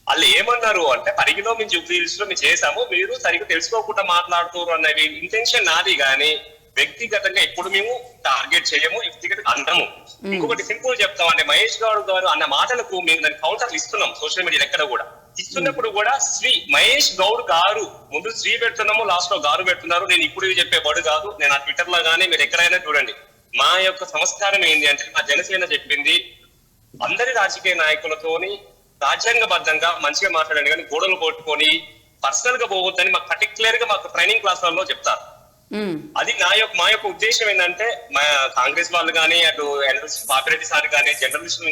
వాళ్ళు ఏమన్నారు అంటే పరిగిలో మేము జూబ్లీహిల్స్ లో మేము చేసాము, మీరు సరిగ్గా తెలుసుకోకుండా మాట్లాడుతున్నారు అన్నది ఇంటెన్షన్ నాది గానీ వ్యక్తిగతంగా ఇప్పుడు మేము టార్గెట్ చేయము, వ్యక్తిగతంగా అన్నము. ఇంకొకటి సింపుల్ చెప్తామండి, మహేష్ గౌడ్ గారు అన్న మాటలకు మేము దానికి కౌంటర్లు ఇస్తున్నాం సోషల్ మీడియా ఎక్కడ కూడా. ఇస్తున్నప్పుడు కూడా శ్రీ మహేష్ గౌడ్ గారు ముందు శ్రీ పెడుతున్నాము, లాస్ట్ లో గారు పెడుతున్నారు. నేను ఇప్పుడు చెప్పే బడు కాదు, నేను ఆ ట్విట్టర్ లో గానీ మీరు ఎక్కడైనా చూడండి. మా యొక్క సంస్కారం ఏంటి అంటే, మా జనసేన చెప్పింది అందరి రాజకీయ నాయకులతోని రాజ్యాంగబద్ధంగా మంచిగా మాట్లాడండి, కానీ గోడలు కొట్టుకొని పర్సనల్ గా పోవద్దని మాకు పర్టికులర్ గా మాకు ట్రైనింగ్ క్లాసులలో చెప్తారు. అది మా యొక్క ఉద్దేశం ఏంటంటే, మా కాంగ్రెస్ వాళ్ళు కానీ అటు పాపిరెడ్డి సార్ కానీ జర్నలిస్ట్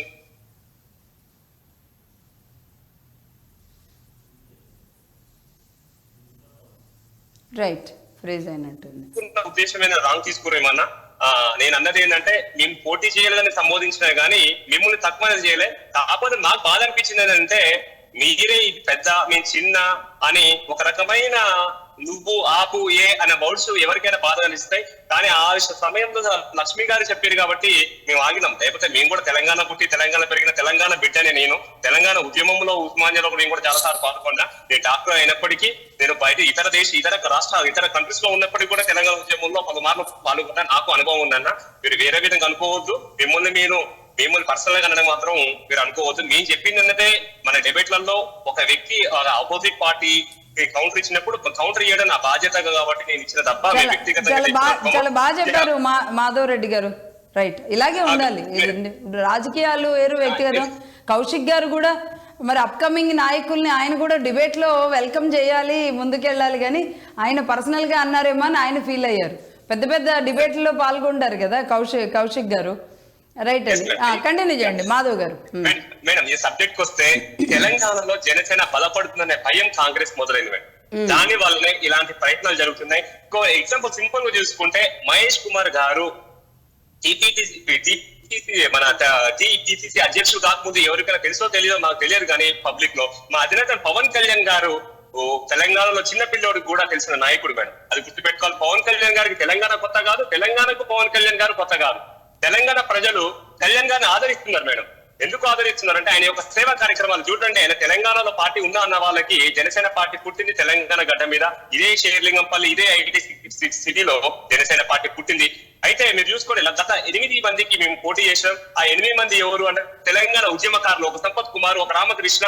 రైట్ ఫ్రేజ్ అయినట్టుంది. ఉద్దేశమైన రాంగ్ తీసుకురేమన్నా. నేను అన్నది ఏంటంటే, మేము పోటీ చేయలేదని సంబోధించినా గానీ మిమ్మల్ని తక్కువ చేయలే. కాకపోతే మాకు బాధ అనిపించింది ఏంటంటే, మీరే ఇది పెద్ద మేము చిన్న అని ఒక రకమైన నువ్వు ఆపు ఏ అనే వర్డ్స్ ఎవరికైనా బాధ అనిపిస్తాయి. కానీ ఆ సమయంలో లక్ష్మి గారు చెప్పారు కాబట్టి మేము ఆగినాం. లేకపోతే మేము కూడా తెలంగాణ పుట్టి తెలంగాణ పెరిగిన తెలంగాణ బిడ్డనే. నేను తెలంగాణ ఉద్యమంలో ఉస్మానియాలో నేను కూడా చాలా సార్లు పాల్గొన్నా. నేను డాక్టర్ అయినప్పటికీ నేను బయట ఇతర రాష్ట్రాలు ఇతర కంట్రీస్ లో ఉన్నప్పటికీ కూడా తెలంగాణ ఉద్యమంలో పలుమార్లు పాల్గొన్నా. నాకు అనుభవం ఉందన్న. మీరు వేరే విధంగా అనుకోవద్దు. మిమ్మల్ని పర్సనల్ గా అనడం మాత్రం మీరు అనుకోవద్దు. మేము చెప్పింది ఏంటంటే, మన డిబేట్లలో ఒక వ్యక్తి ఆపోజిట్ పార్టీ కౌంటర్ ఇచ్చినప్పుడు కౌంటర్ చేయడం నా బాధ్యత కాబట్టి నేను ఇచ్చిన తప్ప చాలా బాగా చెప్పారు మాధవ్ రెడ్డి గారు. రైట్, ఇలాగే ఉండాలి. రాజకీయాలు వేరు, వ్యక్తిగతం. కౌశిక్ గారు కూడా మరి అప్కమింగ్ నాయకుల్ని ఆయన కూడా డిబేట్ లో వెల్కమ్ చేయాలి, ముందుకెళ్ళాలి. కానీ ఆయన పర్సనల్ గా అన్నారేమో అని ఆయన ఫీల్ అయ్యారు. పెద్ద పెద్ద డిబేట్లో పాల్గొంటారు కదా కౌశిక్ గారు. రైట్ అండి, కంటిన్యూ చేయండి మాధవ్ గారు. మేడం, ఈ సబ్జెక్ట్ వస్తే తెలంగాణలో జనసేన బలపడుతుందనే భయం కాంగ్రెస్ మొదలైంది మేడం. దాని వల్లనే ఇలాంటి ప్రయత్నాలు జరుగుతున్నాయి. ఎగ్జాంపుల్ సింపుల్ గా చూసుకుంటే, మహేష్ కుమార్ గారు మన టీపీసీసీ అధ్యక్షుడు కాకముందు ఎవరికైనా తెలుసో తెలియదో నాకు తెలియదు, కానీ పబ్లిక్ లో మా అధినేత పవన్ కళ్యాణ్ గారు తెలంగాణలో చిన్న పిల్లోడికి కూడా తెలిసిన నాయకుడు మేడం. అది గుర్తుపెట్టుకోవాలి. పవన్ కళ్యాణ్ గారికి తెలంగాణ కొత్త కాదు, తెలంగాణకు పవన్ కళ్యాణ్ గారు కొత్త కాదు. తెలంగాణ ప్రజలు కళ్యాణ్ గారిని ఆదరిస్తున్నారు మేడం. ఎందుకు ఆదరిస్తున్నారు అంటే, ఆయన యొక్క సేవా కార్యక్రమాలు చూడండి. ఆయన తెలంగాణలో పార్టీ ఉందా అన్న వాళ్ళకి జనసేన పార్టీ పుట్టింది తెలంగాణ గడ్డ మీద. ఇదే షేర్లింగంపల్లి, ఇదే ఐటీ సిటీలో జనసేన పార్టీ పుట్టింది. అయితే మీరు చూసుకోండి, గత 8 మందికి మేము పోటీ చేసాం. ఆ 8 మంది ఎవరు అంటే, తెలంగాణ ఉద్యమకారులు, ఒక సంపత్ కుమార్, ఒక రామకృష్ణ,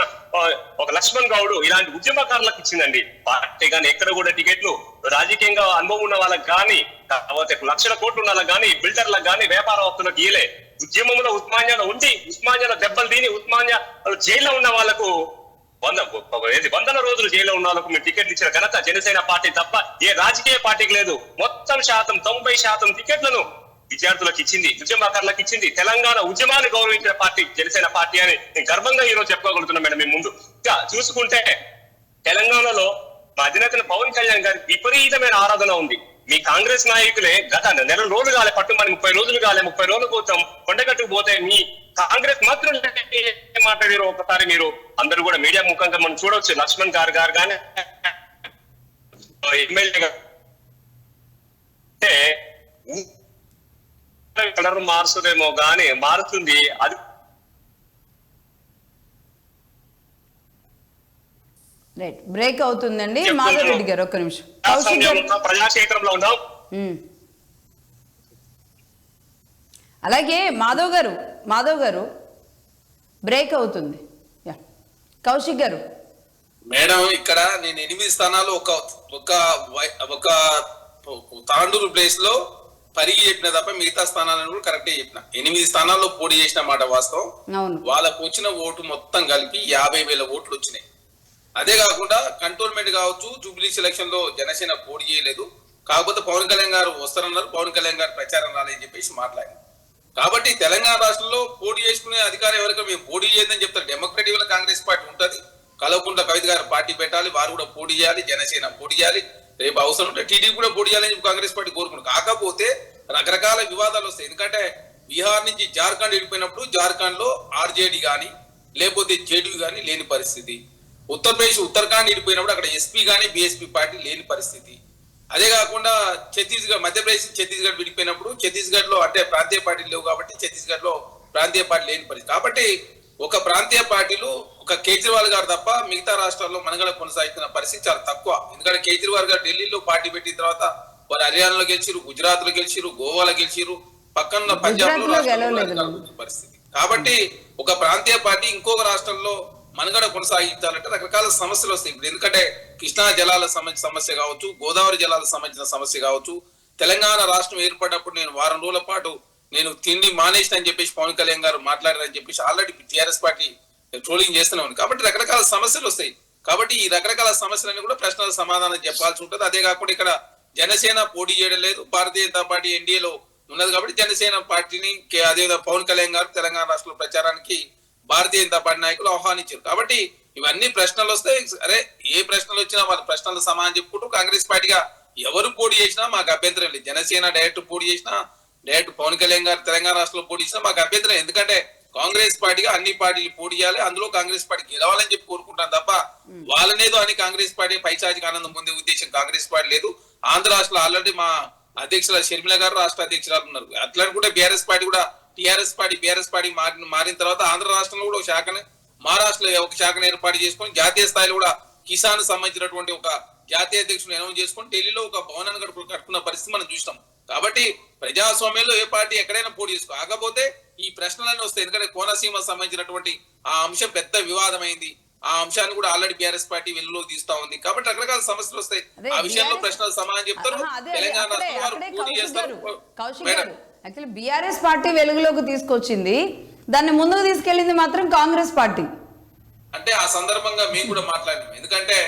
ఒక లక్ష్మణ్ గౌడ్, ఇలాంటి ఉద్యమకారులకు ఇచ్చిందండి పార్టీ. కానీ ఎక్కడ కూడా టికెట్లు రాజకీయంగా అనుభవం ఉన్న వాళ్ళకి కానీ, కాకపోతే లక్షల కోట్లు ఉన్న వాళ్ళకి కానీ, బిల్డర్లకు కానీ, వ్యాపారస్తులకు ఇయలే. ఉద్యమంలో ఉస్మానియాలో ఉండి, ఉస్మానియాలో దెబ్బలు తిని, ఉస్మానియా జైల్లో ఉన్న వాళ్ళకు 100 రోజులు జైల్లో ఉన్న వాళ్ళకు మీరు టికెట్లు ఇచ్చిన ఘనత జనసేన పార్టీ తప్ప ఏ రాజకీయ పార్టీకి లేదు. మొత్తం 90% టికెట్లను విద్యార్థులకు ఇచ్చింది, ఉద్యమకారులకు ఇచ్చింది. తెలంగాణ ఉద్యమాన్ని గౌరవించిన పార్టీ జనసేన పార్టీ అని నేను గర్వంగా ఈ రోజు చెప్పుకోగలుగుతున్నాను మేడం. మేము ముందు చూసుకుంటే, తెలంగాణలో మా అధినేత పవన్ కళ్యాణ్ గారికి విపరీతమైన ఆరాధన ఉంది. మీ కాంగ్రెస్ నాయకులే గత నెల రోజులు కాలే, పట్టుమని 30 రోజులు కాలే, 30 రోజుల కోసం కొండగట్టుకు పోతే మీ కాంగ్రెస్ మాత్రం మాట్లాడారు. ఒకసారి మీరు అందరూ కూడా మీడియా ముఖంగా మనం చూడవచ్చు. లక్ష్మణ్ గారు కానీ ఎమ్మెల్యే కలర్ మారుస్తుందేమో గానీ మారుతుంది. అది బ్రేక్ అవుతుందండి. మాధవ్ రెడ్డి గారు ఒక్క నిమిషం. ప్రజాక్షేత్రంలో ఉన్నాం. అలాగే మాధవ్ గారు బ్రేక్ అవుతుంది. కౌశిక్ గారు. మేడం, ఇక్కడ నేను 8 స్థానాలు ఒక తాండూరు ప్లేస్ లో పరిగి చెప్పిన తప్ప మిగతా స్థానాలను కూడా కరెక్టే చెప్పిన. 8 స్థానాల్లో పోటీ చేసిన మాట వాస్తవం. వాళ్ళకు వచ్చిన ఓటు మొత్తం కలిపి 50,000 ఓట్లు వచ్చినాయి. అదే కాకుండా కంటోన్మెంట్ కావచ్చు, జూబ్లీ సెలక్షన్ లో జనసేన పోటీ చేయలేదు. కాకపోతే పవన్ కళ్యాణ్ గారు వస్తారన్నారు, పవన్ కళ్యాణ్ గారు ప్రచారం రాలేదని చెప్పేసి మాట్లాడారు. కాబట్టి తెలంగాణ రాష్ట్రంలో పోటీ చేసుకునే అధికారం ఎవరికైనా మేము పోటీ చేయదని చెప్తారు. డెమోక్రటిక్ కాంగ్రెస్ పార్టీ ఉంటది, కలవకుండా కవిత గారు పార్టీ పెట్టాలి, వారు కూడా పోటీ చేయాలి, జనసేన పోటీ చేయాలి, రేపు అవసరం ఉంటే టీడీపీ కూడా పోటీ చేయాలని చెప్పి కాంగ్రెస్ పార్టీ కోరుకుంటుంది. కాకపోతే రకరకాల వివాదాలు వస్తాయి. ఎందుకంటే బీహార్ నుంచి జార్ఖండ్ వెళ్ళిపోయినప్పుడు జార్ఖండ్ లో ఆర్జేడీ కానీ లేకపోతే జేడీ కానీ లేని పరిస్థితి. ఉత్తరప్రదేశ్ ఉత్తరాఖండ్ వెళ్ళిపోయినప్పుడు అక్కడ ఎస్పీ కానీ బీఎస్పీ పార్టీ లేని పరిస్థితి. అదే కాకుండా ఛత్తీస్గఢ్, మధ్యప్రదేశ్ ఛత్తీస్గఢ్ విడిపోయినప్పుడు ఛత్తీస్గఢ్ లో అంటే ప్రాంతీయ పార్టీలు లేవు కాబట్టి ఛత్తీస్గఢ్ లో ప్రాంతీయ పార్టీ లేని పరిస్థితి. కాబట్టి ఒక ప్రాంతీయ పార్టీలు ఒక ఒక్క కేజ్రీవాల్ గారు తప్ప మిగతా రాష్ట్రాల్లో మనుగడ కొనసాగుతున్న పరిస్థితి చాలా తక్కువ. ఎందుకంటే కేజ్రీవాల్ గారు ఢిల్లీలో పార్టీ పెట్టిన తర్వాత వారు హర్యానాలో గెలిచిరు, గుజరాత్ లో గెలిచిరు, గోవాలో గెలిచిరు, పక్కన పంజాబ్ లో పరిస్థితి. కాబట్టి ఒక ప్రాంతీయ పార్టీ ఇంకొక రాష్ట్రంలో మనుగడ కొనసాగించాలంటే రకరకాల సమస్యలు వస్తాయి. ఇప్పుడు ఎందుకంటే కృష్ణా జలాల సమస్య కావచ్చు, గోదావరి జలాలకు సంబంధించిన సమస్య కావచ్చు, తెలంగాణ రాష్ట్రం ఏర్పడినప్పుడు నేను వారం రోజుల పాటు నేను తిండి మానేసిన అని చెప్పేసి పవన్ కళ్యాణ్ గారు మాట్లాడారని చెప్పేసి ఆల్రెడీ టీఆర్ఎస్ పార్టీ ట్రోలింగ్ చేస్తూనే ఉంది. కాబట్టి రకరకాల సమస్యలు వస్తాయి. కాబట్టి ఈ రకరకాల సమస్యలన్నీ కూడా ప్రశ్నల సమాధానం చెప్పాల్సి ఉంటుంది. అదే కాకుండా ఇక్కడ జనసేన పోటీ చేయడం లేదు, భారతీయ జనతా పార్టీ ఎన్డీఏలో ఉన్నది. కాబట్టి జనసేన పార్టీని అదేవిధంగా పవన్ కళ్యాణ్ గారు తెలంగాణ రాష్ట్ర ప్రచారానికి భారతీయ జనతా పార్టీ నాయకులు ఆహ్వానించారు. కాబట్టి ఇవన్నీ ప్రశ్నలు వస్తాయి. అరే ఏ ప్రశ్నలు వచ్చినా వాళ్ళ ప్రశ్నలు సమాధానం చెప్పుకుంటూ కాంగ్రెస్ పార్టీగా ఎవరు పోటీ చేసినా మాకు అభ్యంతరం లేదు. జనసేన డైరెక్ట్ పోటీ చేసినా, డైరెక్ట్ పవన్ కళ్యాణ్ గారు తెలంగాణ రాష్ట్రంలో పోటీ చేసినా మాకు అభ్యంతరం. ఎందుకంటే కాంగ్రెస్ పార్టీగా అన్ని పార్టీలు పోటీ చేయాలి, అందులో కాంగ్రెస్ పార్టీ గెలవాలని చెప్పి కోరుకుంటాను తప్ప వాళ్ళనేదో అని కాంగ్రెస్ పార్టీ పైచాచిక ఆనందం పొందే ఉద్దేశం కాంగ్రెస్ పార్టీ లేదు. ఆంధ్ర రాష్ట్రంలో ఆల్రెడీ మా అధ్యక్షుల షర్మిల గారు రాష్ట్ర అధ్యక్షురాలు ఉన్నారు. అట్లా కూడా బీఆర్ఎస్ పార్టీ కూడా టీఆర్ఎస్ పార్టీ బీఆర్ఎస్ పార్టీ మారిన తర్వాత ఆంధ్ర రాష్ట్రంలో కూడా ఒక శాఖను, మహారాష్ట్రలో ఒక శాఖను ఏర్పాటు చేసుకొని జాతీయ స్థాయిలో కూడా కిసాన్ సంబంధించినటువంటి ఒక జాతీయ అధ్యక్షుడు అనౌన్స్ చేసుకొని ఢిల్లీలో ఒక భవనాన్ని కట్టుకున్న పరిస్థితి మనం చూసినాం. కాబట్టి ప్రజాస్వామ్యంలో ఏ పార్టీ ఎక్కడైనా పోటీ చేసుకో, కాకపోతే ఈ ప్రశ్నలన్నీ వస్తాయి. ఎందుకంటే కోనసీమ సంబంధించినటువంటి ఆ అంశం పెద్ద వివాదమైంది. ఆ అంశాన్ని కూడా ఆల్రెడీ బీఆర్ఎస్ పార్టీ వెలుగులో తీస్తా ఉంది. కాబట్టి రకరకాల సమస్యలు వస్తాయి. ఆ విషయంలో ప్రశ్నలు సమాధానం చెప్తారు. తెలంగాణ పోటీ చేస్తారు. యాక్చువల్లీ బీఆర్ఎస్ పార్టీ వెలుగులోకి తీసుకొచ్చింది, దాన్ని ముందుకు తీసుకెళ్లింది మాత్రం కాంగ్రెస్ పార్టీ. అంటే ఆ సందర్భంగా మేము కూడా మాట్లాడినాం. ఎందుకంటే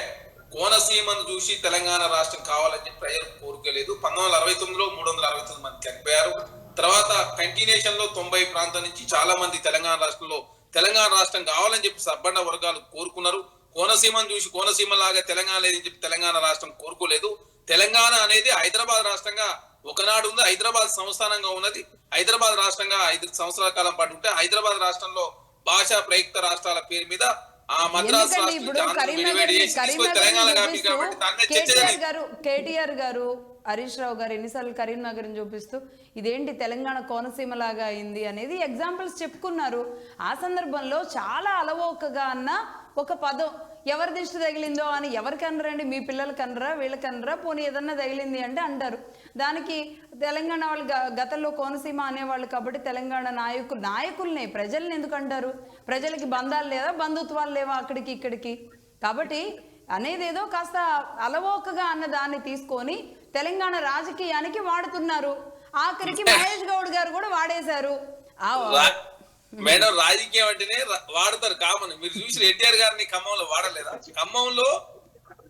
కోనసీమను చూసి తెలంగాణ రాష్ట్రం కావాలని చెప్పి ప్రజలు కోరుకోలేదు. 1969లో 369 మంది చనిపోయారు. తర్వాత కంటిన్యూషన్ లో 90 ప్రాంతం నుంచి చాలా మంది తెలంగాణ రాష్ట్రంలో తెలంగాణ రాష్ట్రం కావాలని చెప్పి సబ్బండ వర్గాలు కోరుకున్నారు. కోనసీమను చూసి కోనసీమ లాగా తెలంగాణ లేదని చెప్పి తెలంగాణ రాష్ట్రం కోరుకోలేదు. తెలంగాణ అనేది హైదరాబాద్ రాష్ట్రంగా ఒకనాడు ఉంది, హైదరాబాద్ సంస్థానంగా ఉన్నది. హైదరాబాద్ రాష్ట్రంగా 5 సంవత్సరాల కాలం పాటు ఉంటే హైదరాబాద్ రాష్ట్రంలో భాషా ప్రయుక్త రాష్ట్రాల పేరు మీద ఆ మద్రాసు కేటీఆర్ గారు, హరీష్ రావు గారు ఎన్నిసార్లు కరీంనగర్ చూపిస్తూ ఇదేంటి తెలంగాణ కోనసీమ లాగా అయింది అనేది ఎగ్జాంపుల్స్ చెప్పుకున్నారు. ఆ సందర్భంలో చాలా అలవోకగా అన్న ఒక పదం ఎవరి దిష్టి తగిలిందో అని ఎవరికి అనరండి, మీ పిల్లలకి అనరా వీళ్ళకి అనరా, పోనీ ఏదన్నా తగిలింది అంటే అంటారు. దానికి తెలంగాణ వాళ్ళు గతంలో కోనసీమ అనేవాళ్ళు కాబట్టి తెలంగాణ నాయకుల్ని ప్రజల్ని ఎందుకు అంటారు? ప్రజలకి బంధాలు లేదా, బంధుత్వాలు లేవా అక్కడికి ఇక్కడికి? కాబట్టి అనేది ఏదో కాస్త అలవోకగా అన్న దాన్ని తీసుకొని తెలంగాణ రాజకీయానికి వాడుతున్నారు. ఆఖరికి మహేష్ గౌడ్ గారు కూడా వాడేశారు. మేడం రాజకీయం అంటేనే వాడతారు కామన్. మీరు చూసి ఎన్టీఆర్ గారిని ఖమ్మంలో వాడలేదా? ఖమ్మంలో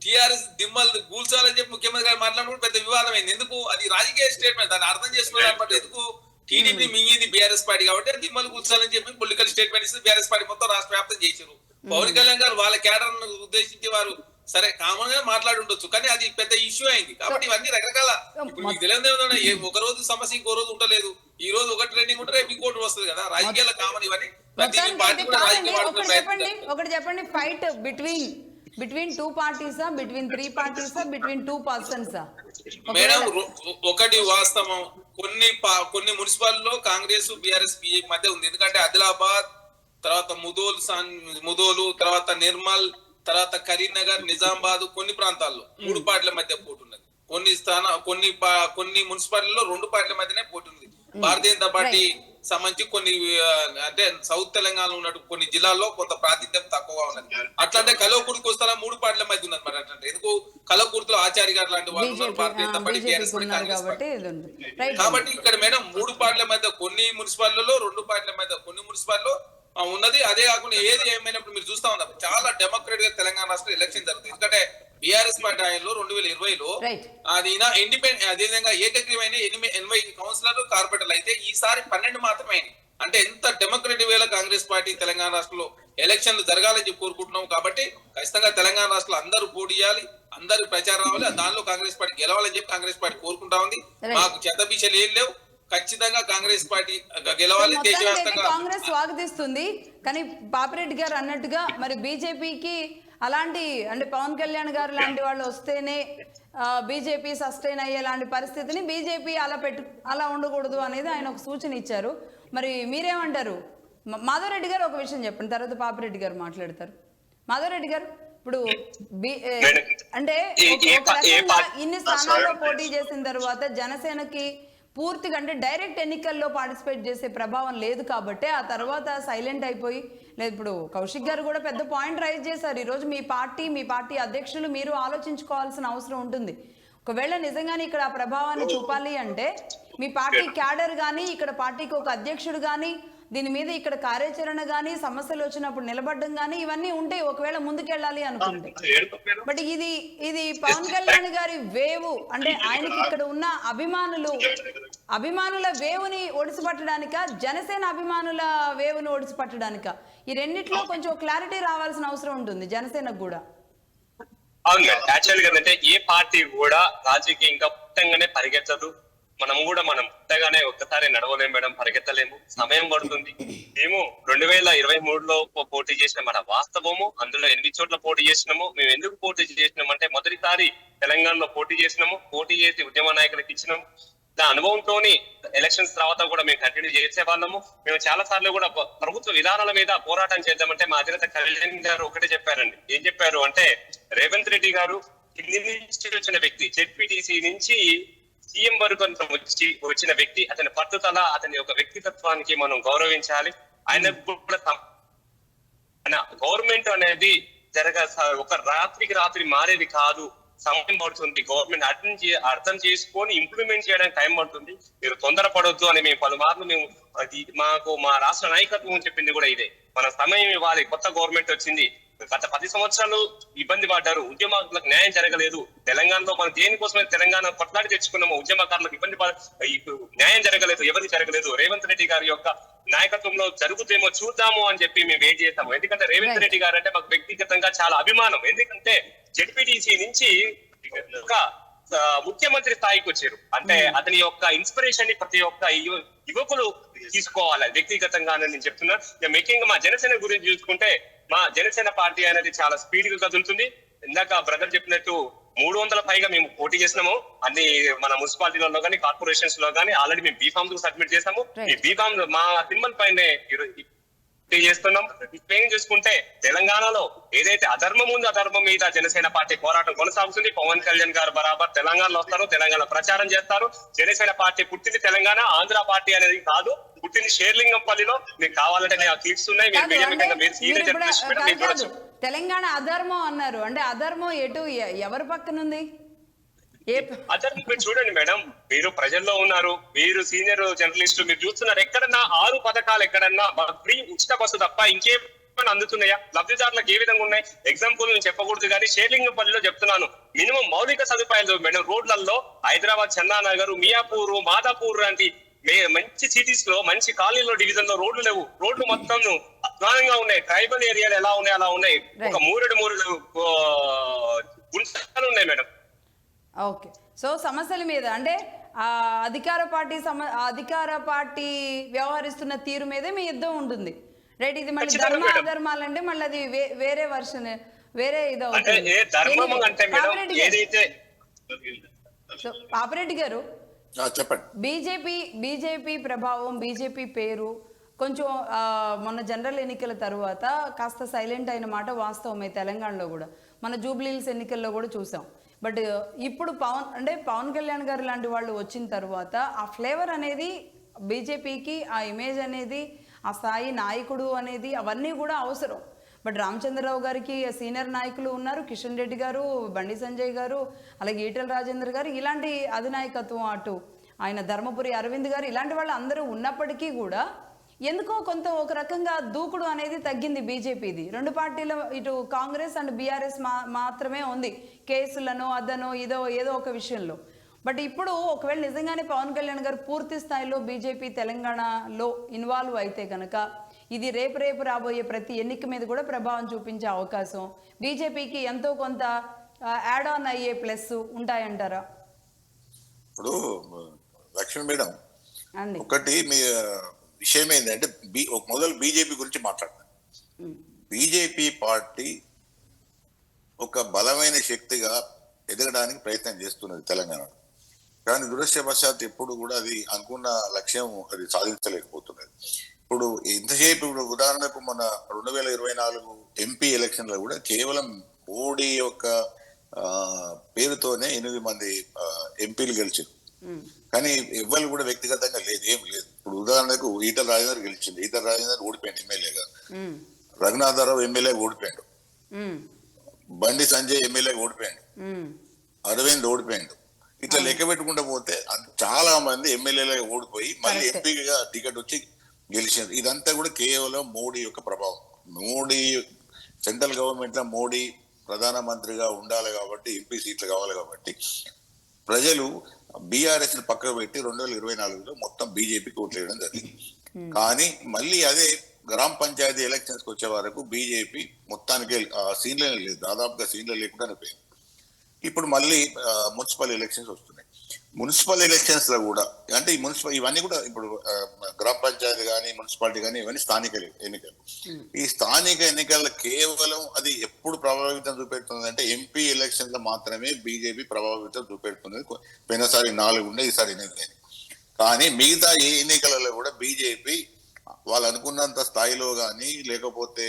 టీఆర్ఎస్ దిమ్మలు కూల్చాలని చెప్పి ముఖ్యమంత్రి గారు మాట్లాడినప్పుడు పెద్ద వివాదం అయింది. ఎందుకు? అది రాజకీయ స్టేట్మెంట్, దాన్ని అర్థం చేసుకోవాలన్నమాట. ఎందుకు? టీడీపీ మింగింది బీఆర్ఎస్ పార్టీ కాబట్టి దిమ్మలు కూల్చాలని చెప్పి పొలిటికల్ స్టేట్మెంట్ ఇస్తే బీఆర్ఎస్ పార్టీ మొత్తం రాష్ట్ర వ్యాప్తం చేశారు. పవన్ కళ్యాణ్ గారు వాళ్ళ క్యాడర్ ఉద్దేశించి వారు సరే కామన్ గా మాట్లాడి ఉండొచ్చు, కానీ అది పెద్ద ఇష్యూ అయింది. కాబట్టి ఇవన్నీ రకరకాల ఇప్పుడు మీకు తెలియదు, ఒక రోజు సమస్య ఇంకో రోజు ఉండలేదు. ఈ రోజు ఒక ట్రెండింగ్ ఉంటే రేపు ఇంకోటి వస్తుంది కదా. రాజకీయాల కామన్ ఇవన్నీ. ఒకటి చెప్పండి, ఫైట్ బిట్వీన్ 2 పార్టీసా, బిట్వీన్ 3 పార్టీసా, బిట్వీన్ 2 పర్సన్సా? మేడం ఒకటి వాస్తవం, కొన్ని మున్సిపాలిటీలో కాంగ్రెస్ బీఆర్ఎస్ బీజేపీ మధ్య ఉంది. ఎందుకంటే ఆదిలాబాద్, తర్వాత ముదోలు, తర్వాత నిర్మల్, తర్వాత కరీంనగర్, నిజామాబాద్, కొన్ని ప్రాంతాల్లో 3 పార్టీల మధ్య పోటీ ఉన్నది. కొన్ని మున్సిపాలిటీలో 2 పార్టీల మధ్యనే పోటీ ఉంది. భారతీయ జనతా పార్టీ సంబంధించి కొన్ని అంటే సౌత్ తెలంగాణలో ఉన్నట్టు కొన్ని జిల్లాల్లో కొంత ప్రాతినిధ్యం తక్కువగా ఉన్నది. అట్లంటే కలవకుర్తికి వస్తారా 3 పార్టీల మధ్య ఉన్నది. మరి అట్లంటే ఎందుకు? కలవకుర్తిలో ఆచార్య గారు లాంటి వాళ్ళు ఉన్నారు, Bharatiya Janata party, TRS party, Congress party. కాబట్టి ఇక్కడ మేడం 3 పార్టీల మధ్య కొన్ని మున్సిపాలిటీలో, 2 పార్టీల మధ్య కొన్ని మున్సిపాలిటీలో ఉన్నది. అదే కాకుండా ఏది ఏమైనప్పుడు మీరు చూస్తా ఉన్నారు చాలా డెమోక్రటిక్ గా తెలంగాణ రాష్ట్రంలో ఎలక్షన్ జరుగుతుంది. ఎందుకంటే బీఆర్ఎస్ పార్టీ ఆయనలో 2020లో అది ఇండిపెండెంట్ అదేవిధంగా ఏకగ్రీవమైన 80 కౌన్సిలర్లు, కార్పొరేటర్లు అయితే ఈసారి 12 మాత్రమే. అంటే ఎంత డెమోక్రటిక్ వేళ కాంగ్రెస్ పార్టీ తెలంగాణ రాష్ట్రంలో ఎలక్షన్లు జరగాలని చెప్పి కోరుకుంటున్నాం. కాబట్టి ఖచ్చితంగా తెలంగాణ రాష్ట్రంలో అందరూ పోటీ చేయాలి, అందరూ ప్రచారం రావాలి, దానిలో కాంగ్రెస్ పార్టీ గెలవాలని చెప్పి కాంగ్రెస్ పార్టీ కోరుకుంటా ఉంది. మాకు చెత్తబీషలు ఏం లేవు. ఖచ్చితంగా కాంగ్రెస్ పార్టీ గెలవాలి. దేశవ్యాప్తంగా కాంగ్రెస్ స్వాగతిస్తుంది. కానీ పాపిరెడ్డి గారు అన్నట్టుగా మరి బీజేపీకి అలాంటి అంటే పవన్ కళ్యాణ్ గారు లాంటి వాళ్ళు వస్తేనే బీజేపీ సస్టైన్ అయ్యే లాంటి పరిస్థితిని బీజేపీ అలా ఉండకూడదు అనేది ఆయన ఒక సూచన ఇచ్చారు. మరి మీరేమంటారు? మాధవరెడ్డి గారు ఒక విషయం చెప్పండి, తర్వాత పాపిరెడ్డి గారు మాట్లాడతారు. మాధవరెడ్డి గారు, ఇప్పుడు అంటే ఒక రకంగా ఇన్ని స్థానాల్లో పోటీ చేసిన తర్వాత జనసేనకి పూర్తిగా అంటే డైరెక్ట్ ఎన్నికల్లో పార్టిసిపేట్ చేసే ప్రభావం లేదు కాబట్టి ఆ తర్వాత సైలెంట్ అయిపోయి లేదు. ఇప్పుడు కౌశిక్ గారు కూడా పెద్ద పాయింట్ రైజ్ చేశారు. ఈరోజు మీ పార్టీ అధ్యక్షులు మీరు ఆలోచించుకోవాల్సిన అవసరం ఉంటుంది. ఒకవేళ నిజంగానే ఇక్కడ ఆ ప్రభావాన్ని చూపాలి అంటే మీ పార్టీ క్యాడర్ కానీ ఇక్కడ పార్టీకి ఒక అధ్యక్షుడు కానీ దీని మీద ఇక్కడ కార్యాచరణ కానీ సమస్యలు వచ్చినప్పుడు నిలబడడం కానీ ఇవన్నీ ఉంటాయి ఒకవేళ ముందుకెళ్ళాలి అనుకుంటే. బట్ ఇది పవన్ కళ్యాణ్ గారి వేవు అంటే ఆయనకి ఇక్కడ ఉన్న అభిమానుల వేవుని ఒడిసిపట్టడానిక, జనసేన అభిమానుల వేవుని ఒడిసిపట్టడానిక, ఈ రెండిట్లో కొంచెం క్లారిటీ రావాల్సిన అవసరం ఉంటుంది జనసేనకు కూడా. అవును మేడం, యాక్చువల్ గా అంటే ఏ పార్టీ కూడా రాజకీయంగా పుట్టంగానే పరిగెత్తదు. మనం పుట్టగానే ఒక్కసారి నడవలేము మేడం, పరిగెత్తలేము, సమయం పడుతుంది. మేము 2023లో పోటీ చేసిన మన వాస్తవము, అందులో 8 చోట్ల పోటీ చేసినాము. మేము ఎందుకు పోటీ చేసినాము అంటే మొదటిసారి తెలంగాణలో పోటీ చేసినాము, పోటీ చేసి ఉద్యమ నాయకులకు ఇచ్చినాము. నా అనుభవంతోని ఎలక్షన్స్ తర్వాత కూడా మేము కంటిన్యూ చేసే వాళ్ళము. మేము చాలా సార్లు కూడా ప్రభుత్వ విధానాల మీద పోరాటం చేద్దామంటే మా అధినేత కళ్యాణ్ గారు ఒకటే చెప్పారండి. ఏం చెప్పారు అంటే, రేవంత్ రెడ్డి గారు కింది నుంచి వచ్చిన వ్యక్తి, జెడ్పీటీసీ నుంచి సీఎం వరకు వచ్చిన వ్యక్తి, అతని పట్టుదల, అతని యొక్క వ్యక్తిత్వానికి మనం గౌరవించాలి. ఆయన గవర్నమెంట్ అనేది ఒక రాత్రికి రాత్రి మారేది కాదు, సమయం పడుతుంది. గవర్నమెంట్ అర్థం చేసుకొని ఇంప్లిమెంట్ చేయడానికి టైం పడుతుంది. మీరు తొందరపడొద్దు అని మేము పలుమార్లు మాకు మా రాష్ట్ర నాయకత్వం చెప్పింది కూడా ఇదే. మన సమయం ఇవ్వాలి, కొత్త గవర్నమెంట్ వచ్చింది. గత 10 సంవత్సరాలు ఇబ్బంది పడ్డారు, ఉద్యమాలకు న్యాయం జరగలేదు. తెలంగాణలో మనం దేనికోసమే తెలంగాణ కొట్లాడి తెచ్చుకున్నాము, ఉద్యమకారులకు న్యాయం జరగలేదు, ఎవరికి జరగలేదు. రేవంత్ రెడ్డి గారి యొక్క నాయకత్వంలో జరుగుతేమో చూద్దాము అని చెప్పి మేము వెయిట్ చేస్తాము. ఎందుకంటే రేవంత్ రెడ్డి గారు అంటే మాకు వ్యక్తిగతంగా చాలా అభిమానం. ఎందుకంటే జెడ్పీటీసీ నుంచి ఒక ముఖ్యమంత్రి స్థాయికి వచ్చారు అంటే అతని యొక్క ఇన్స్పిరేషన్ ని ప్రతి ఒక్క యువకులు తీసుకోవాలి వ్యక్తిగతంగా అని నేను చెప్తున్నాను. ముఖ్యంగా మా జనసేన గురించి చూసుకుంటే, మా జనసేన పార్టీ అనేది చాలా స్పీడ్ గా కదులుతుంది. ఇందాక బ్రదర్ చెప్పినట్టు 300 పైగా మేము పోటీ చేసినాము. అన్ని మన మున్సిపాలిటీలలో కానీ కార్పొరేషన్స్ లో కానీ ఆల్రెడీ మేము బీఫామ్ సబ్మిట్ చేసాము. ఈ బీఫామ్ మా సింబల్ పైనే చేస్తున్నాం. ఏం చూసుకుంటే తెలంగాణలో ఏదైతే అధర్మం ఉందో అధర్మం మీద జనసేన పార్టీ పోరాటం కొనసాగుతుంది. పవన్ కళ్యాణ్ గారు బరాబర్ తెలంగాణలో వస్తారు, తెలంగాణ ప్రచారం చేస్తారు. జనసేన పార్టీ పుట్టింది తెలంగాణ, ఆంధ్ర పార్టీ అనేది కాదు, పుట్టింది షేర్లింగంపల్లిలో. మీకు కావాలంటే నేను క్లిప్స్ ఉన్నాయి, తెలంగాణ అధర్మం అన్నారు అంటే అధర్మం ఎటు ఎవరి పక్కనుంది? అధర్మం మీరు చూడండి మేడం, మీరు ప్రజల్లో ఉన్నారు, మీరు సీనియర్ జర్నలిస్ట్, మీరు చూస్తున్నారు. ఎక్కడన్నా 6 పథకాలు ఎక్కడన్నా ఫ్రీ ఉచిత బస్సు తప్ప ఇంకేమైనా అందుతున్నాయా? లబ్ధిదారులకు ఏ విధంగా ఉన్నాయి? ఎగ్జాంపుల్ నేను చెప్పకూడదు కానీ షేర్లింగంపల్లిలో చెప్తున్నాను. మినిమం మౌలిక సదుపాయాలు మేడం, రోడ్లలో హైదరాబాద్ చందానగర్, మియాపూర్, మాదాపూర్ లాంటి మంచి సిటీస్ లో, మంచి కాలనీలో, డివిజన్ లో రోడ్లు లేవు. రోడ్లు మొత్తం అధ్వానంగా ఉన్నాయి. ట్రైబల్ ఏరియాలు ఎలా ఉన్నాయి అలా ఉన్నాయి. ఒక మూరెడు గుంటలు ఉన్నాయి మేడం. ఓకే, సో సమస్యల మీద అంటే అధికార పార్టీ వ్యవహరిస్తున్న తీరు మీదే మీ యుద్ధం ఉంటుంది, రైట్? ఇది మళ్ళీ ధర్మ అధర్మాలు అంటే మళ్ళీ అది వేరే వర్షన్, వేరే ఇది అవుతుంది. పాపిరెడ్డి గారు చెప్పండి. బీజేపీ ప్రభావం, బీజేపీ పేరు కొంచెం మొన్న జనరల్ ఎన్నికల తర్వాత కాస్త సైలెంట్ అయిన మాట వాస్తవమే. తెలంగాణలో కూడా మన జూబ్లీహిల్స్ ఎన్నికల్లో కూడా చూసాం. బట్ ఇప్పుడు పవన్ కళ్యాణ్ గారు లాంటి వాళ్ళు వచ్చిన తర్వాత ఆ ఫ్లేవర్ అనేది బీజేపీకి, ఆ ఇమేజ్ అనేది, ఆ స్థాయి నాయకుడు అనేది అవన్నీ కూడా అవసరం. బట్ రామచంద్రరావు గారికి సీనియర్ నాయకులు ఉన్నారు, కిషన్ రెడ్డి గారు, బండి సంజయ్ గారు, అలాగే ఈటెల రాజేందర్ గారు, ఇలాంటి అధినాయకత్వం, అటు ఆయన ధర్మపురి అరవింద్ గారు, ఇలాంటి వాళ్ళు అందరూ ఉన్నప్పటికీ కూడా ఎందుకో కొంత ఒక రకంగా దూకుడు అనేది తగ్గింది బీజేపీది. 2 పార్టీల, ఇటు కాంగ్రెస్ అండ్ బీఆర్ఎస్ మాత్రమే ఉంది కేసులను అదనో ఏదో ఒక విషయంలో. బట్ ఇప్పుడు ఒకవేళ నిజంగానే పవన్ కళ్యాణ్ గారు పూర్తి స్థాయిలో బీజేపీ తెలంగాణలో ఇన్వాల్వ్ అయితే కనుక ఇది రేపు రాబోయే ప్రతి ఎన్నిక మీద కూడా ప్రభావం చూపించే అవకాశం బీజేపీకి ఎంతో కొంత యాడ్ ఆన్ అయ్యే ప్లస్ ఉంటాయంటారా? ఇప్పుడు లక్ష్మీ మేడం, ఒకటి మీ విషయం ఏంటంటే మొదలు బీజేపీ గురించి మాట్లాడతాను. బీజేపీ పార్టీ ఒక బలమైన శక్తిగా ఎదగడానికి ప్రయత్నం చేస్తున్నది తెలంగాణలో. కానీ దురదృష్టవశాత్తు ఎప్పుడు కూడా అది అనుకున్న లక్ష్యం అది సాధించలేకపోతున్నది. ఇప్పుడు ఇంతసేపు ఇప్పుడు ఉదాహరణకు మన 2024 ఎంపీ ఎలక్షన్ లో కూడా కేవలం మోడీ యొక్క ఆ, పేరుతోనే 8 మంది ఎంపీలు గెలిచారు. కానీ ఎవ్వరు కూడా వ్యక్తిగతంగా లేదు, ఏం లేదు. ఇప్పుడు ఉదాహరణకు ఈటల రాజేందర్ గెలిచింది, ఈటల రాజేందర్ ఓడిపోయాడు ఎమ్మెల్యేగా, రఘునాథరావు ఎమ్మెల్యే ఓడిపోయాడు, బండి సంజయ్ ఎమ్మెల్యే ఓడిపోయాడు, అరవింద్ ఓడిపోయాడు. ఇట్లా లెక్క పెట్టుకుంటూ పోతే చాలా మంది ఎమ్మెల్యేలు ఓడిపోయి మళ్ళీ ఎంపీగా టికెట్ వచ్చి గెలిచారు. ఇదంతా కూడా కేవలం మోడీ యొక్క ప్రభావం. మోడీ సెంట్రల్ గవర్నమెంట్ లో మోడీ ప్రధానమంత్రిగా ఉండాలి కాబట్టి ఎంపీ సీట్లు కావాలి కాబట్టి ప్రజలు బీఆర్ఎస్ ని పక్కకు పెట్టి 2024లో మొత్తం బీజేపీకి ఓట్లు వేయడం జరిగింది. కానీ మళ్ళీ అదే గ్రామ పంచాయతీ ఎలక్షన్స్ కి వచ్చే వరకు బీజేపీ మొత్తానికి సీన్లే లేదు, దాదాపుగా సీన్లు లేకుండా పోయింది. ఇప్పుడు మళ్ళీ మున్సిపల్ ఎలక్షన్స్ వస్తున్నాయి. మున్సిపల్ ఎలక్షన్స్ లో కూడా అంటే ఈ మున్సిపల్ ఇవన్నీ కూడా ఇప్పుడు గ్రామ పంచాయతీ కానీ మున్సిపాలిటీ కానీ ఇవన్నీ స్థానిక ఎన్నికలు. ఈ స్థానిక ఎన్నికల్లో కేవలం అది ఎప్పుడు ప్రభావితం చూపెడుతుంది అంటే ఎంపీ ఎలక్షన్ లో మాత్రమే బీజేపీ ప్రభావితం చూపెడుతుంది. పోయినసారి 4 ఉండే, ఈసారి 8. కానీ మిగతా ఏ ఎన్నికలలో కూడా బీజేపీ వాళ్ళు అనుకున్నంత స్థాయిలో కానీ లేకపోతే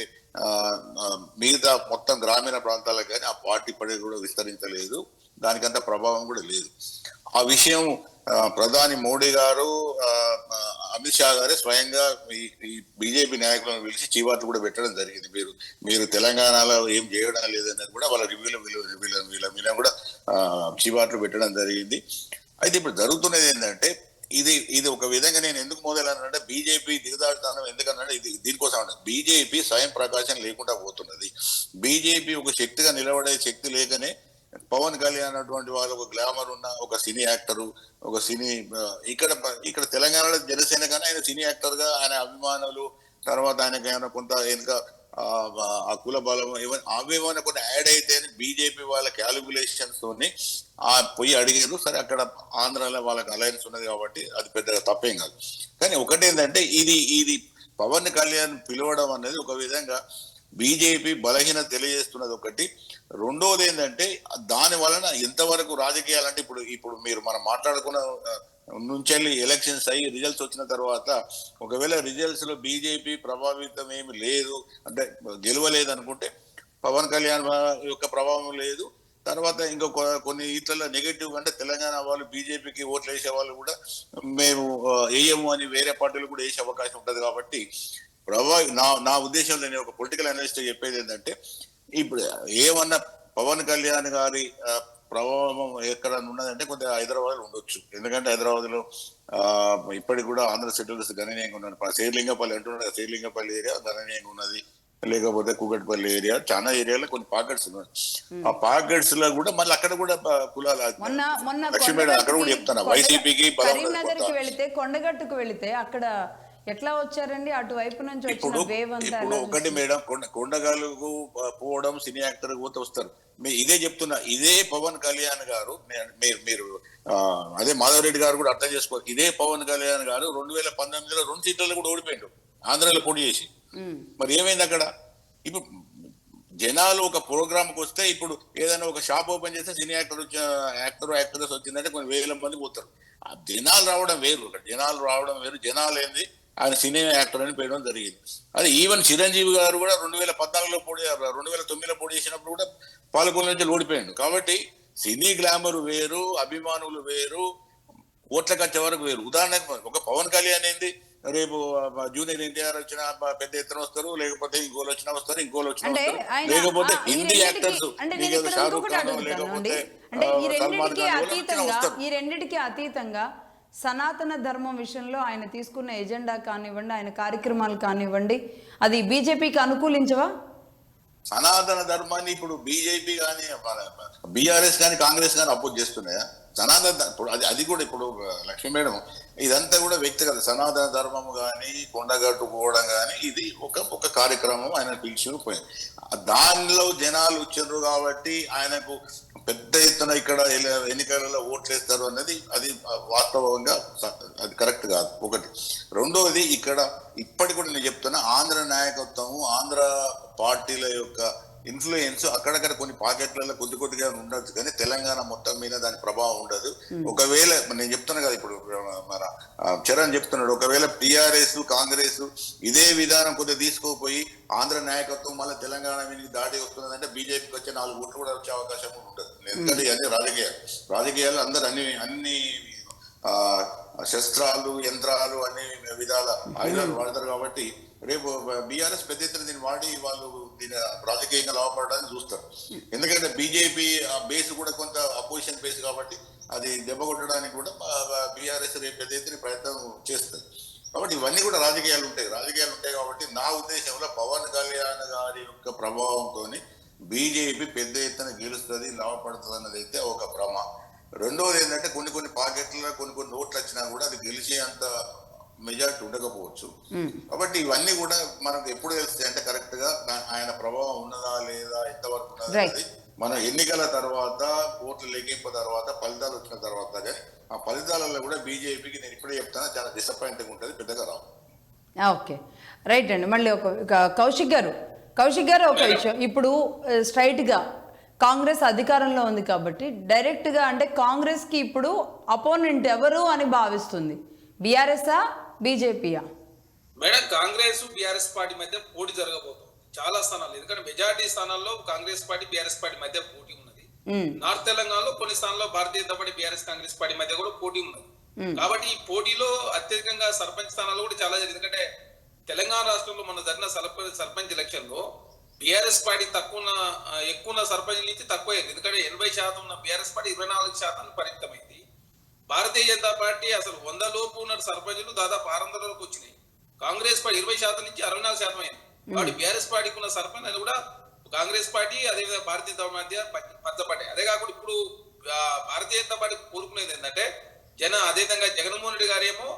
మిగతా మొత్తం గ్రామీణ ప్రాంతాలకు కానీ ఆ పార్టీ పడి కూడా విస్తరించలేదు, దానికంత ప్రభావం కూడా లేదు. ఆ విషయం ప్రధాని మోడీ గారు అమిత్ షా గారే స్వయంగా ఈ బీజేపీ నాయకులను పిలిచి చీవాట్లు కూడా పెట్టడం జరిగింది. మీరు తెలంగాణలో ఏం చేయడం లేదనేది కూడా వాళ్ళ రివ్యూలో వీళ్ళ మీద కూడా చీవాట్లు పెట్టడం జరిగింది. అయితే ఇప్పుడు జరుగుతున్నది ఏంటంటే ఇది ఒక విధంగా నేను ఎందుకు మొదలన్నానంటే బీజేపీ దిగదాడుతానం ఎందుకన్నాడు ఇది దీనికోసం అంటే బీజేపీ స్వయం ప్రకాశం లేకుండా పోతున్నది. బీజేపీ ఒక శక్తిగా నిలబడే శక్తి లేకనే పవన్ కళ్యాణ్ అటువంటి వాళ్ళు ఒక గ్లామర్ ఉన్న ఒక సినీ యాక్టరు, ఒక సినీ ఇక్కడ తెలంగాణలో జనసేన కానీ ఆయన సినీ యాక్టర్ గా ఆయన అభిమానులు, తర్వాత ఆయనకి ఏమైనా కొంత వెనుక ఆ కుల బలం అవేమైనా కొన్ని యాడ్ అయితే బీజేపీ వాళ్ళ క్యాలిక్యులేషన్స్ తోని పోయి అడిగారు. సరే అక్కడ ఆంధ్రాలో వాళ్ళకి అలయన్స్ ఉన్నది కాబట్టి అది పెద్దగా తప్పేం కాదు. కానీ ఒకటేంటంటే ఇది పవన్ కళ్యాణ్ పిలవడం అనేది ఒక విధంగా బీజేపీ బలహీనత తెలియజేస్తున్నది ఒకటి. రెండోది ఏంటంటే దాని వలన ఎంతవరకు రాజకీయాలంటే ఇప్పుడు మీరు మనం మాట్లాడుకున్న నుంచి ఎలక్షన్స్ అయ్యి రిజల్ట్స్ వచ్చిన తర్వాత ఒకవేళ రిజల్ట్స్ లో బీజేపీ ప్రభావితం ఏమి లేదు అంటే గెలవలేదు అనుకుంటే పవన్ కళ్యాణ్ యొక్క ప్రభావం లేదు. తర్వాత ఇంకా కొన్ని ఇట్లలో నెగటివ్ అంటే తెలంగాణ వాళ్ళు బీజేపీకి ఓట్లు వేసే వాళ్ళు కూడా మేము వేయము అని వేరే పార్టీలు కూడా వేసే అవకాశం ఉంటది. కాబట్టి నా ఉద్దేశంలో నేను ఒక పొలిటికల్ అనలిస్ట్ చెప్పేది ఏంటంటే ఇప్పుడు ఏమన్నా పవన్ కళ్యాణ్ గారి ప్రభావం ఎక్కడ ఉన్నదంటే కొంత హైదరాబాద్ లో ఉండొచ్చు. ఎందుకంటే హైదరాబాద్ లో ఇప్పటికి కూడా ఆంధ్ర సెటిల్స్ గణనీయంగా ఉన్నది. శ్రీలింగపల్లి అంటున్నారు, శ్రీలింగపల్లి ఏరియా గణనీయంగా ఉన్నది, లేకపోతే కూకట్పల్లి ఏరియా చాలా ఏరియాలో కొన్ని పాకెట్స్ ఉన్నాయి. ఆ పాకెట్స్ లో కూడా మళ్ళీ అక్కడ కూడా కులాల లక్ష్మీ అక్కడ కూడా చెప్తాను వైసీపీకి కరీంనగర్కి వెళితే కొండగట్టుకు వెళితే అక్కడ ఎట్లా వచ్చారండి అటువైపు నుంచి వచ్చిన వేవ్ అంతా? ఇప్పుడు ఒకటి మేడం కొండగాలకు పోవడం సినీ యాక్టర్ పోతే వస్తారు. ఇదే చెప్తున్నా, ఇదే పవన్ కళ్యాణ్ గారు మీరు అదే మాధవ్ రెడ్డి గారు కూడా అర్థం చేసుకోవాలి. ఇదే పవన్ కళ్యాణ్ గారు 2019లో 2 సీట్లలో కూడా ఓడిపోయాడు ఆంధ్రాలో పోటీ చేసి. మరి ఏమైంది అక్కడ? ఇప్పుడు జనాలు ఒక ప్రోగ్రామ్ కి వస్తే ఇప్పుడు ఏదైనా ఒక షాప్ ఓపెన్ చేస్తే సినీ యాక్టర్స్ వచ్చిందంటే కొన్ని వేల మంది పోతారు. జనాలు రావడం వేరు, జనాలు ఏంది ఆయన సినీ యాక్టర్ అని పేయడం జరిగింది. అది ఈవెన్ చిరంజీవి గారు కూడా 2014లో 2009లో పోటీ చేసినప్పుడు కూడా పాలకొల నుంచి ఓడిపోయాడు. కాబట్టి సినీ గ్లామర్ వేరు, అభిమానులు వేరు, ఓట్లకు వచ్చే వరకు వేరు. ఉదాహరణకు ఒక పవన్ కళ్యాణ్ ఏంది రేపు జూనియర్ ఎన్టీఆర్ వచ్చినా పెద్ద ఎత్తున వస్తారు, లేకపోతే ఇంకోలు వచ్చినా వస్తారు, లేకపోతే హిందీ యాక్టర్స్ షారూక్ ఖాన్ లేకపోతే సల్మాన్ ఖాన్. ఈ రెండిటికి అతీతంగా సనాతన ధర్మం విషయంలో ఆయన తీసుకున్న ఎజెండా కానివ్వండి, ఆయన కార్యక్రమాలు కానివ్వండి, అది బీజేపీకి అనుకూలించవా? సనాతన ధర్మాన్ని ఇప్పుడు బీజేపీ కానీ బీఆర్ఎస్ కానీ కాంగ్రెస్ కానీ అపోజ్ చేస్తున్నాయా? సనాతన ఇప్పుడు అది కూడా ఇప్పుడు లక్ష్మీ మేడం ఇదంతా కూడా వ్యక్తిగత సనాతన ధర్మం కానీ కొండగట్టు పోవడం కానీ ఇది ఒక కార్యక్రమం ఆయన పిలిచిపోయింది. దానిలో జనాలు వచ్చిండ్రు కాబట్టి ఆయనకు పెద్ద ఎత్తున ఇక్కడ ఎన్నికలలో ఓట్లేస్తారు అన్నది అది వాస్తవంగా అది కరెక్ట్ కాదు. ఒకటి. రెండవది ఇక్కడ ఇప్పటికి కూడా నేను చెప్తున్నా ఆంధ్ర నాయకత్వం, ఆంధ్ర పార్టీల యొక్క ఇన్ఫ్లుయెన్స్ అక్కడక్కడ కొన్ని పాకెట్లలో కొద్దిగా ఉండొచ్చు, కానీ తెలంగాణ మొత్తం మీద దాని ప్రభావం ఉండదు. ఒకవేళ నేను చెప్తున్నా కదా, ఇప్పుడు మన చరణ్ చెప్తున్నాడు, ఒకవేళ టిఆర్ఎస్ కాంగ్రెస్ ఇదే విధానం కొద్దిగా తీసుకోపోయి ఆంధ్ర నాయకత్వం మళ్ళీ తెలంగాణ మీద దాడి వస్తుందంటే బీజేపీకి వచ్చే 4 ఓట్లు కూడా వచ్చే అవకాశం కూడా ఉంటుంది. ఎందుకంటే అదే రాజకీయాలు అందరు అన్ని శస్త్రాలు, యంత్రాలు, అన్ని విధాల ఆయుధాలు వాడతారు. కాబట్టి రేపు బీఆర్ఎస్ పెద్ద ఎత్తున దీన్ని వాడి వాళ్ళు దీని రాజకీయంగా లాభపడడానికి చూస్తారు. ఎందుకంటే బీజేపీ బేస్ కూడా కొంత అపోజిషన్ బేస్ కాబట్టి అది దెబ్బ కొట్టడానికి కూడా బీఆర్ఎస్ రేపు పెద్ద ఎత్తున ప్రయత్నం చేస్తారు. కాబట్టి ఇవన్నీ కూడా రాజకీయాలు ఉంటాయి కాబట్టి నా ఉద్దేశంలో పవన్ కళ్యాణ్ గారి యొక్క ప్రభావంతో బీజేపీ పెద్ద ఎత్తున గెలుస్తుంది, లాభపడుతుంది అన్నది అయితే ఒక భ్రమ. రెండవది ఏంటంటే కొన్ని పాకెట్లలో కొన్ని నోట్లు వచ్చినా కూడా అది గెలిచే అంత మెజారిటీ ఉండకపోవచ్చు. కాబట్టి ఇవన్నీ కూడా మనకు ఎప్పుడు తెలుస్తాయి అంటే కరెక్ట్ గా ఆయన ప్రభావం ఉన్నదా లేదా, ఎంతవరకు ఉన్నదా అనేది మన ఎన్నికల తర్వాత, ఓట్ల లెక్కింపు తర్వాత, ఫలితాలు వచ్చిన తర్వాత. కానీ ఆ ఫలితాలలో కూడా బీజేపీకి నేను ఇప్పుడే చెప్తాను చాలా డిసప్పాయింటింగ్ ఉంటుంది, పెద్దగా రావు. ఓకే, రైట్ అండి. మళ్ళీ కౌశిక్ గారు ఒక విషయం, ఇప్పుడు స్ట్రైట్గా కాంగ్రెస్ అధికారంలో ఉంది కాబట్టి డైరెక్ట్గా అంటే కాంగ్రెస్కి ఇప్పుడు అపోనెంట్ ఎవరు అని భావిస్తుంది? బీఆర్ఎస్ఆ, బీజేపీయా? మేడం, కాంగ్రెస్ బీఆర్ఎస్ పార్టీ మధ్య పోటీ జరగబోతుంది చాలా స్థానాలు. ఎందుకంటే మెజారిటీ స్థానాల్లో కాంగ్రెస్ పార్టీ బీఆర్ఎస్ పార్టీ మధ్య పోటీ ఉన్నది. నార్త్ తెలంగాణలో కొన్ని స్థానాల్లో Bharatiya Janata party BRS Congress party మధ్య కూడా పోటీ ఉన్నది. కాబట్టి ఈ పోటీలో అత్యధికంగా సర్పంచ్ స్థానాలు కూడా చాలా జరిగింది. ఎందుకంటే తెలంగాణ రాష్ట్రంలో మన జరిగిన సర్పంచ్ ఎలక్షన్ లో బీఆర్ఎస్ పార్టీ ఎక్కువ సర్పంచ్ నుంచి తక్కువ. ఎందుకంటే 80% ఉన్న బీఆర్ఎస్ పార్టీ 24% పరిమితమైంది. భారతీయ జనతా పార్టీ అసలు 100 లోపు ఉన్న సర్పంచులు దాదాపు 600 వరకు వచ్చినాయి. కాంగ్రెస్ పార్టీ 20% నుంచి 64% అయింది. కాబట్టి బీఆర్ఎస్ పార్టీకి ఉన్న సర్పంచ్ అది కూడా కాంగ్రెస్ పార్టీ, అదేవిధంగా భారతీయ జనతా మధ్య పంచబడ్డాయి. అదే కాకుండా ఇప్పుడు భారతీయ జనతా పార్టీ కోరుకునేది ఏంటంటే అదేవిధంగా జగన్మోహన్ రెడ్డి గారేమో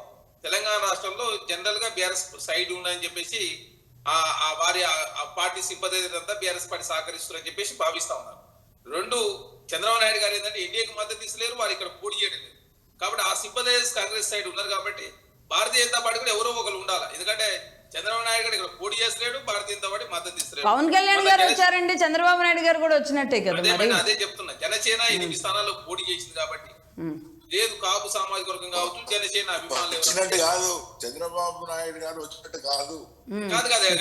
తెలంగాణ రాష్ట్రంలో జనరల్ గా బీఆర్ఎస్ సైడ్ ఉండని చెప్పేసి వారి పార్టీ సింపథైజర్ అంతా బీఆర్ఎస్ పార్టీ సహకరిస్తారని చెప్పేసి భావిస్తా ఉన్నారు. రెండు, చంద్రబాబు నాయుడు గారు ఏంటంటే ఎన్డీఏకి మద్దతు ఇస్తలేరు, వారు ఇక్కడ పోటీ చేయడం లేదు. కాబట్టి ఆ సింపథైజర్స్ కాంగ్రెస్ సైడ్ ఉన్నారు. కాబట్టి భారతీయ జనతా పార్టీ కూడా ఎవరో ఒకరు ఉండాలి. ఎందుకంటే చంద్రబాబు నాయుడు గారు ఇక్కడ పోటీ చేస్తలేడు, భారతీయ జనతా పార్టీ మద్దతు ఇస్తలేదు. పవన్ కళ్యాణ్ గారు వచ్చారండి, చంద్రబాబు నాయుడు గారు కూడా వచ్చినట్టే కదా. అదే చెప్తున్నా, జనసేన 8 స్థానాల్లో పోటీ చేసింది కాబట్టి లేదు. కాపు సామాజిక వర్గం కావచ్చు, జనసేన అభిమానులు వచ్చినట్టు కాదు, చంద్రబాబు నాయుడు గారు వచ్చినట్టు కాదు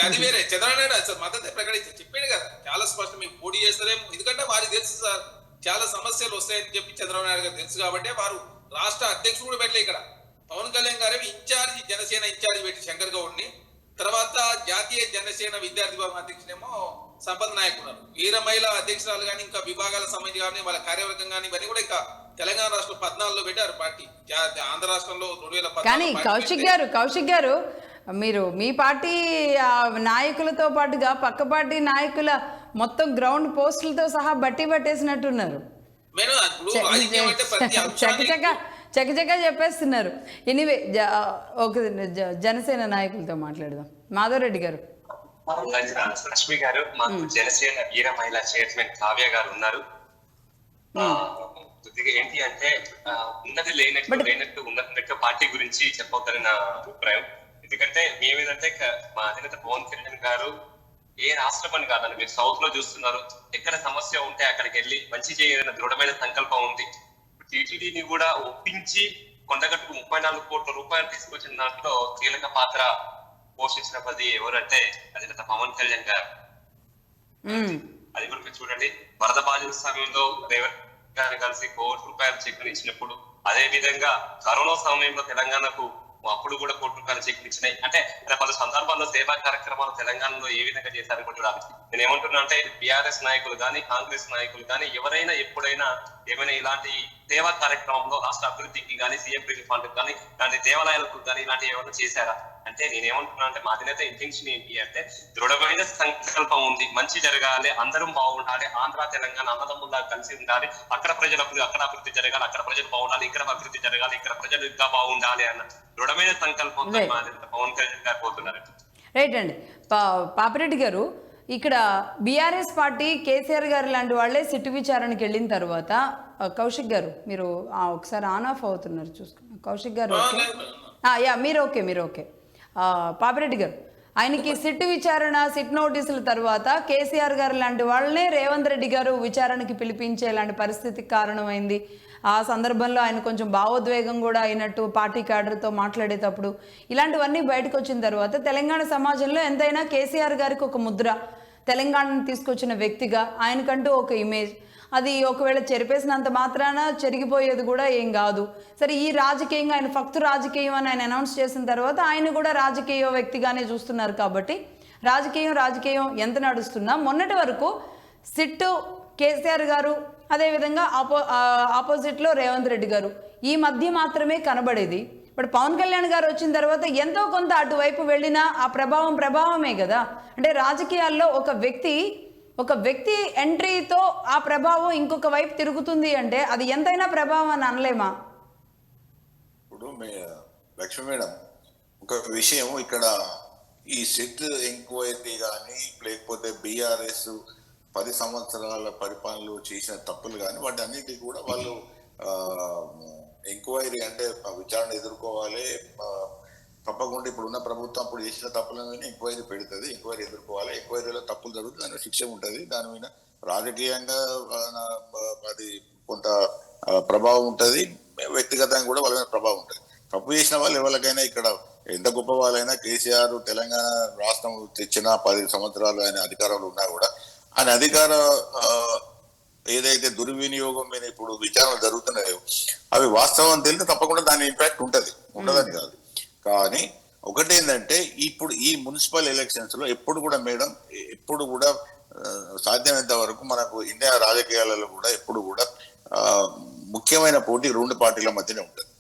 అది వేరే. చంద్రబాబు నాయుడు మద్దతు ప్రకటించి చెప్పాడు కదా చాలా స్పష్టం, మేము పోటీ చేస్తారేమో. ఎందుకంటే వారికి తెలుసు సార్ చాలా సమస్యలు వస్తాయని చెప్పి చంద్రబాబు నాయుడు గారు తెలుసు కాబట్టి వారు రాష్ట్ర అధ్యక్షుడు కూడా పెట్టలే. ఇక్కడ పవన్ కళ్యాణ్ గారు ఇన్ఛార్జి, జనసేన ఇన్ఛార్జి పెట్టి శంకర్ గౌడ్ని, తర్వాత జాతీయ జనసేన విద్యార్థి విభాగం అధ్యక్షుడేమో సంపత్ నాయక్ ఉన్నారు. వీర మహిళా అధ్యక్షురాలు కానీ ఇంకా విభాగాల సంబంధించి కానీ వాళ్ళ కార్యవర్గం కానీ ఇవన్నీ కూడా ఇంకా తెలంగాణ రాష్ట్రం 14లో పెట్టారు పార్టీ. ఆంధ్ర రాష్ట్రంలో 2014. కానీ కౌశిక్ గారు మీరు మీ పార్టీ నాయకులతో పాటుగా పక్క పార్టీ నాయకుల మొత్తం గ్రౌండ్ పోస్టులతో సహా బట్టి పట్టేసినట్టున్నారు. చకచకా చెప్పేస్తున్నారు. ఎనీవే ఒక జనసేన నాయకులతో మాట్లాడదాం. మాధవరెడ్డి గారు. లక్ష్మి గారు, మాకు జనసేన వీర మహిళా చైర్మన్ కావ్య గారు ఉన్నారు. కొద్దిగా ఏంటి అంటే ఉన్నది లేనట్టు ఉన్నట్టు పార్టీ గురించి చెప్పొద్దని నా అభిప్రాయం. ఎందుకంటే మేమేదంటే మా అధినేత పవన్ కళ్యాణ్ గారు ఏ రాష్ట్రం అని కాదండి, మీరు సౌత్ లో చూస్తున్నారు, ఎక్కడ సమస్య ఉంటే అక్కడికి వెళ్ళి మంచి చేయాలన్న దృఢమైన సంకల్పం ఉంది. టీటీడీని కూడా ఒప్పించి కొండగట్టుకు 34 కోట్ల రూపాయలు తీసుకొచ్చిన దాంట్లో కీలక పాత్ర పోషించిన పది ఎవరంటే అధినేత పవన్ కళ్యాణ్ గారు. అది కూడా చూడండి, వరద బాధిత సమయంలో రేవంత్ గారిని కలిసి ₹1 చెక్కులు ఇచ్చినప్పుడు, అదే విధంగా కరోనా సమయంలో తెలంగాణకు అప్పుడు కూడా ₹1 చెక్కులు ఇచ్చినాయి. అంటే పలు సందర్భాల్లో సేవా కార్యక్రమాలు తెలంగాణలో ఏ విధంగా చేశారని చూడాలి. నేను ఏమంటున్నా అంటే బీఆర్ఎస్ నాయకులు కానీ కాంగ్రెస్ నాయకులు కానీ ఎవరైనా ఎప్పుడైనా ఏమైనా ఇలాంటి సేవా కార్యక్రమంలో రాష్ట్ర అభివృద్ధికి కానీ సీఎం రిలీఫ్ ఫండ్ కానీ ఇలాంటి దేవాలయాలకు కానీ ఇలాంటి ఏమైనా చేశారా అంటే నేనేమంటున్నా అంటే మా అధినేత ఇంటెన్షన్ ఏంటి అంటే దృఢమైన సంకల్పం ఉంది, మంచి జరగాలి, అందరం బాగుండాలి, ఆంధ్ర తెలంగాణ అన్నదమ్ముల్లా కలిసి ఉండాలి, అక్కడ ప్రజలకు అక్కడ అభివృద్ధి జరగాలి, అక్కడ ప్రజలు బాగుండాలి, ఇక్కడ అభివృద్ధి జరగాలి, ఇక్కడ ప్రజలు ఇంకా బాగుండాలి అన్న దృఢమైన సంకల్పంతో మా అధినేత పవన్ కళ్యాణ్ గారు పోతున్నారు. రైట్ అండి. పాపిరెడ్డి గారు, ఇక్కడ బీఆర్ఎస్ పార్టీ కేసీఆర్ గారు లాంటి వాళ్ళే సిట్టు విచారణకి వెళ్ళిన తర్వాత కౌశిక్ గారు మీరు ఒకసారి ఆన్ ఆఫ్ అవుతున్నారు చూసుకున్నాం. కౌశిక్ గారు ఓకే, మీరు ఓకే. పాపిరెడ్డి గారు, ఆయనకి సిట్ విచారణ, సిట్ నోటీసుల తర్వాత కేసీఆర్ గారు లాంటి వాళ్ళనే రేవంత్ రెడ్డి గారు విచారణకి పిలిపించే లాంటి పరిస్థితికి కారణమైంది. ఆ సందర్భంలో ఆయన కొంచెం భావోద్వేగం కూడా అయినట్టు పార్టీ క్యాడర్తో మాట్లాడేటప్పుడు ఇలాంటివన్నీ బయటకు వచ్చిన తర్వాత తెలంగాణ సమాజంలో ఎంతైనా కేసీఆర్ గారికి ఒక ముద్ర, తెలంగాణను తీసుకొచ్చిన వ్యక్తిగా ఆయనకంటూ ఒక ఇమేజ్, అది ఒకవేళ చెరిపేసినంత మాత్రాన చెరిగిపోయేది కూడా ఏం కాదు. సరే, ఈ రాజకీయంగా ఆయన ఫక్తు రాజకీయం అని ఆయన అనౌన్స్ చేసిన తర్వాత ఆయన కూడా రాజకీయ వ్యక్తిగానే చూస్తున్నారు కాబట్టి రాజకీయం ఎంత నడుస్తున్నా మొన్నటి వరకు సిట్టు కేసీఆర్ గారు, అదేవిధంగా ఆపోజిట్లో రేవంత్ రెడ్డి గారు, ఈ మధ్య మాత్రమే కనబడేది. ఇప్పుడు పవన్ కళ్యాణ్ గారు వచ్చిన తర్వాత ఎంతో కొంత అటువైపు వెళ్ళినా ఆ ప్రభావమే కదా. అంటే రాజకీయాల్లో ఒక వ్యక్తి ఎంట్రీతో ఆ ప్రభావం ఇంకొక వైపు తిరుగుతుంది అంటే అది ఎంతైనా ప్రభావం అని అనలేమా? ఇప్పుడు లక్ష్మి మేడం, ఒక విషయం ఇక్కడ ఈ సిట్ ఎంక్వైరీ కానీ లేకపోతే బీఆర్ఎస్ 10 సంవత్సరాల పరిపాలనలో చేసిన తప్పులు కానీ వాటి అన్నిటికీ కూడా వాళ్ళు ఎంక్వైరీ అంటే విచారణ ఎదుర్కోవాలి. తప్పకుండా ఇప్పుడు ఉన్న ప్రభుత్వం అప్పుడు చేసిన తప్పులను ఎంక్వైరీ పెడుతుంది, ఎంక్వైరీ ఎదుర్కోవాలి. ఎంక్వైరీలో తప్పులు జరుగుతుంది, దాని శిక్ష ఉంటుంది. దాని మీద రాజకీయంగా అది కొంత ప్రభావం ఉంటుంది, వ్యక్తిగతంగా కూడా వాళ్ళ మీద ప్రభావం ఉంటుంది. తప్పు చేసిన వాళ్ళు ఎవరికైనా, ఇక్కడ ఎంత గొప్ప వాళ్ళైనా, కేసీఆర్ తెలంగాణ రాష్ట్రం తెచ్చిన 10 సంవత్సరాలు ఆయన అధికారంలో ఉన్నా కూడా ఆయన అధికార ఏదైతే దుర్వినియోగం మీద ఇప్పుడు విచారణలు జరుగుతున్నాయో అవి వాస్తవం తెలిస్తే తప్పకుండా దాని ఇంపాక్ట్ ఉండదని కాదు. కానీ ఒకటేంటంటే ఇప్పుడు ఈ మున్సిపల్ ఎలక్షన్స్ లో ఎప్పుడు కూడా మేడం, ఎప్పుడు కూడా సాధ్యమైనంత వరకు మనకు ఇండియా రాజకీయాలలో కూడా ఎప్పుడు కూడా ముఖ్యమైన పోటీ 2 పార్టీల మధ్యనే ఉంటుంది.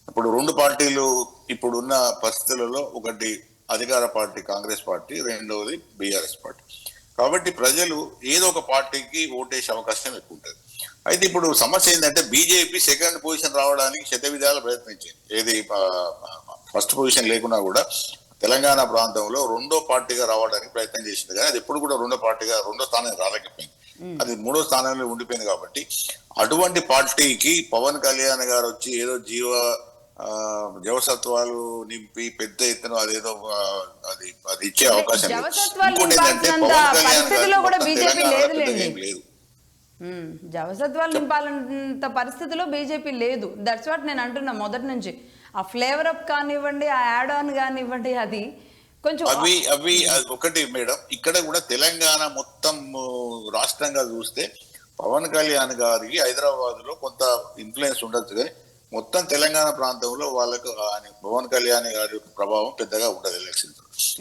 ఇప్పుడు 2 పార్టీలు ఇప్పుడున్న పరిస్థితులలో, ఒకటి అధికార పార్టీ కాంగ్రెస్ పార్టీ, రెండవది బీఆర్ఎస్ పార్టీ. కాబట్టి ప్రజలు ఏదో ఒక పార్టీకి ఓటేసే అవకాశం ఎక్కువ ఉంటుంది. అయితే ఇప్పుడు సమస్య ఏంటంటే బీజేపీ సెకండ్ పొజిషన్ రావడానికి శతవిధాలు ప్రయత్నించింది. ఏది ఫస్ట్ పొజిషన్ లేకున్నా కూడా తెలంగాణ ప్రాంతంలో 2వ పార్టీగా రావడానికి ప్రయత్నం చేసింది. కానీ అది ఎప్పుడు కూడా 2వ పార్టీగా 2వ స్థానం రాలేకపోయింది, అది 3వ స్థానంలో ఉండిపోయింది. కాబట్టి అటువంటి పార్టీకి పవన్ కళ్యాణ్ గారు వచ్చి ఏదో జవసత్వాలు నింపి పెద్ద ఎత్తున అదేదో అది ఇచ్చే అవకాశం లేదు. జవసత్వాలు నింపాలంత పరిస్థితిలో బీజేపీ లేదు. దట్స్ వాట్ నేను అంటున్నా మొదటి నుంచి. ఆ ఫ్లేవర్ అప్ కానివ్వండి, ఆ యాడ్ ఆన్ కానివ్వండి, అది కొంచెం అవి ఒకటి మేడం. ఇక్కడ కూడా తెలంగాణ మొత్తం రాష్ట్రంగా చూస్తే పవన్ కళ్యాణ్ గారికి హైదరాబాద్ లో కొంత ఇన్ఫ్లుయెన్స్ ఉండొచ్చు, కానీ మొత్తం తెలంగాణ ప్రాంతంలో వాళ్ళకు పవన్ కళ్యాణ్ గారి ప్రభావం పెద్దగా ఉండదు ఎలక్షన్స్.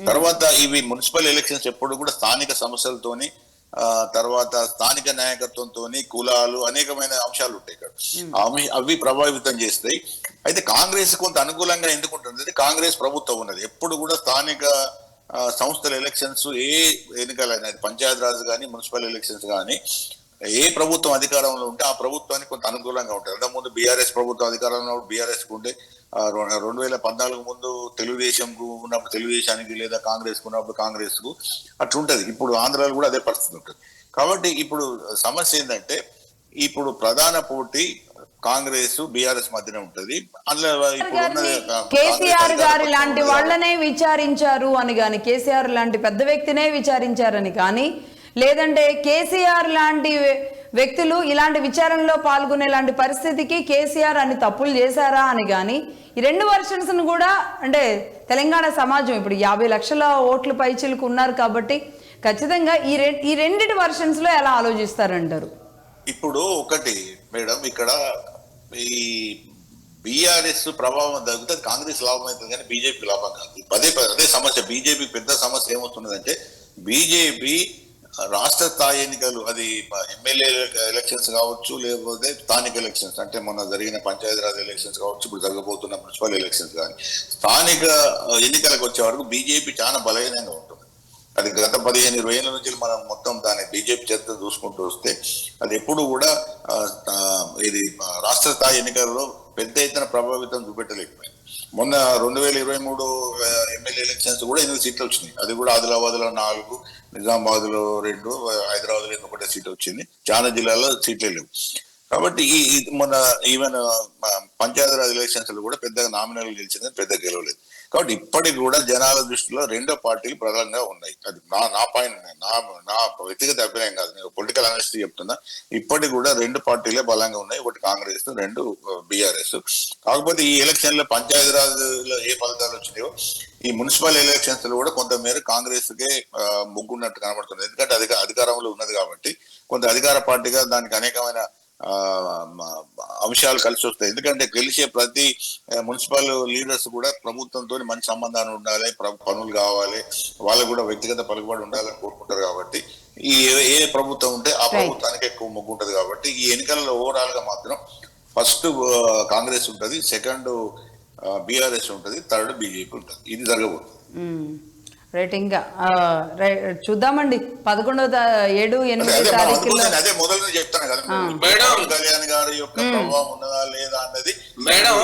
తర్వాత ఇవి మున్సిపల్ ఎలక్షన్స్ ఎప్పుడు కూడా స్థానిక సమస్యలతోని, తర్వాత స్థానిక నాయకత్వంతో, కులాలు, అనేకమైన అంశాలు ఉంటాయి ఇక్కడ. అవి ప్రభావితం చేస్తాయి. అయితే కాంగ్రెస్ కొంత అనుకూలంగా ఎందుకుంటుంది, కాంగ్రెస్ ప్రభుత్వం ఉన్నది. ఎప్పుడు కూడా స్థానిక సంస్థల ఎలక్షన్స్, ఏ ఎన్నికలైనా పంచాయతీరాజ్ కానీ మున్సిపల్ ఎలక్షన్స్ కానీ, ఏ ప్రభుత్వం అధికారంలో ఉంటే ఆ ప్రభుత్వానికి కొంత అనుకూలంగా ఉంటుంది. అంతకుముందు బీఆర్ఎస్ ప్రభుత్వం అధికారంలో ఉన్నప్పుడు బీఆర్ఎస్ కు ఉంటే, 2014 ముందు తెలుగుదేశం కు ఉన్నప్పుడు తెలుగుదేశానికి, లేదా కాంగ్రెస్ కు ఉన్నప్పుడు కాంగ్రెస్ కు అట్లుంటది. ఇప్పుడు ఆంధ్రాలో కూడా అదే పరిస్థితి ఉంటుంది. కాబట్టి ఇప్పుడు సమస్య ఏంటంటే, ఇప్పుడు ప్రధాన పోటీ కాంగ్రెస్ బీఆర్ఎస్ మధ్యనే ఉంటది. అందులో కేసీఆర్ గారి లాంటి వాళ్ళనే విచారించారు అని కానీ, కేసీఆర్ లాంటి పెద్ద వ్యక్తినే విచారించారని కానీ, లేదంటే కేసీఆర్ లాంటి వ్యక్తులు ఇలాంటి విచారణలో పాల్గొనే లాంటి పరిస్థితికి కేసీఆర్ అని తప్పులు చేశారా అని కానీ, ఈ 2 వర్షన్స్ కూడా, అంటే తెలంగాణ సమాజం ఇప్పుడు 50 లక్షల ఓట్ల పైచిలకు ఉన్నారు కాబట్టి ఖచ్చితంగా ఈ రెండిటి వర్షన్స్ లో ఎలా ఆలోచిస్తారంటారు? ఇప్పుడు ఒకటి మేడం, ఇక్కడ ఈ బీఆర్ఎస్ ప్రభావం తగ్గుతుంది, కాంగ్రెస్ లాభం అవుతుంది, కానీ బీజేపీ లాభం కాదు. అదే సమస్య. బీజేపీ పెద్ద సమస్య ఏమవుతున్నదంటే, బీజేపీ రాష్ట్ర స్థాయి ఎన్నికలు, అది ఎమ్మెల్యే ఎలక్షన్స్ కావచ్చు, లేకపోతే స్థానిక ఎలక్షన్స్, అంటే మొన్న జరిగిన పంచాయతీరాజ్ ఎలక్షన్స్ కావచ్చు, ఇప్పుడు జరగబోతున్న మున్సిపల్ ఎలక్షన్స్ కానీ, స్థానిక ఎన్నికలకు వచ్చే వరకు బీజేపీ చాలా బలహీనంగా ఉంటుంది. అది గత 15-20 ఏళ్ళ నుంచి మనం మొత్తం దాని బీజేపీ చరిత్ర చూసుకుంటూ వస్తే అది ఎప్పుడు కూడా ఇది రాష్ట్ర స్థాయి ఎన్నికల్లో పెద్ద ఎత్తున ప్రభావితం చూపెట్టలేకపోయింది. మొన్న 2023 ఎమ్మెల్యే ఎలక్షన్స్ కూడా 8 సీట్లు వచ్చినాయి. అది కూడా ఆదిలాబాద్ లో 4, నిజామాబాద్ లో 2, హైదరాబాద్ లో 1 సీట్ వచ్చింది. చాలా జిల్లాల్లో సీట్లే లేవు. కాబట్టి మొన్న ఈవెన్ పంచాయతీరాజ్ ఎలక్షన్స్ లో కూడా పెద్దగా నామినల్ గెలిచింది, పెద్ద గెలవలేదు. కాబట్టి ఇప్పటికి కూడా జనాల దృష్టిలో రెండో పార్టీలు ప్రబలంగా ఉన్నాయి. అది నా పాయింట్, నా వ్యక్తిగత అభిప్రాయం కాదు, నేను పొలిటికల్ అనలిస్ట్ చెప్తున్నా. ఇప్పటికి కూడా రెండు పార్టీలే బలంగా ఉన్నాయి, ఒకటి కాంగ్రెస్, రెండు బీఆర్ఎస్. కాకపోతే ఈ ఎలక్షన్ లో పంచాయతీరాజ్ లో ఏ ఫలితాలు వచ్చినాయో ఈ మున్సిపల్ ఎలక్షన్స్ లో కూడా కొంతమేర కాంగ్రెస్ కే ముగ్గున్నట్టు కనబడుతుంది. ఎందుకంటే అధికారంలో ఉన్నది కాబట్టి కొంత అధికార పార్టీగా దానికి అనేకమైన అంశాలు కలిసి వస్తాయి. ఎందుకంటే గెలిచే ప్రతి మున్సిపల్ లీడర్స్ కూడా ప్రభుత్వంతో మంచి సంబంధాలు ఉండాలి, పనులు కావాలి, వాళ్ళకు కూడా వ్యక్తిగత పలుకుబడి ఉండాలని కోరుకుంటారు. కాబట్టి ఏ ప్రభుత్వం ఉంటే ఆ ప్రభుత్వానికి ఎక్కువ మొగ్గు ఉంటది. కాబట్టి ఈ ఎన్నికలలో ఓవరాల్ గా మాత్రం ఫస్ట్ కాంగ్రెస్ ఉంటది, సెకండ్ బీఆర్ఎస్ ఉంటది, థర్డ్ బీజేపీ ఉంటది. ఇది జరగబోతుంది. రైట్, ఇంకా చూద్దామండి 11/7-8 తారీఖుల్లో అదే మొదలు చెప్తాను కదా, పవన్ కళ్యాణ్ గారి యొక్క ప్రభావం ఉన్నదా లేదా అన్నది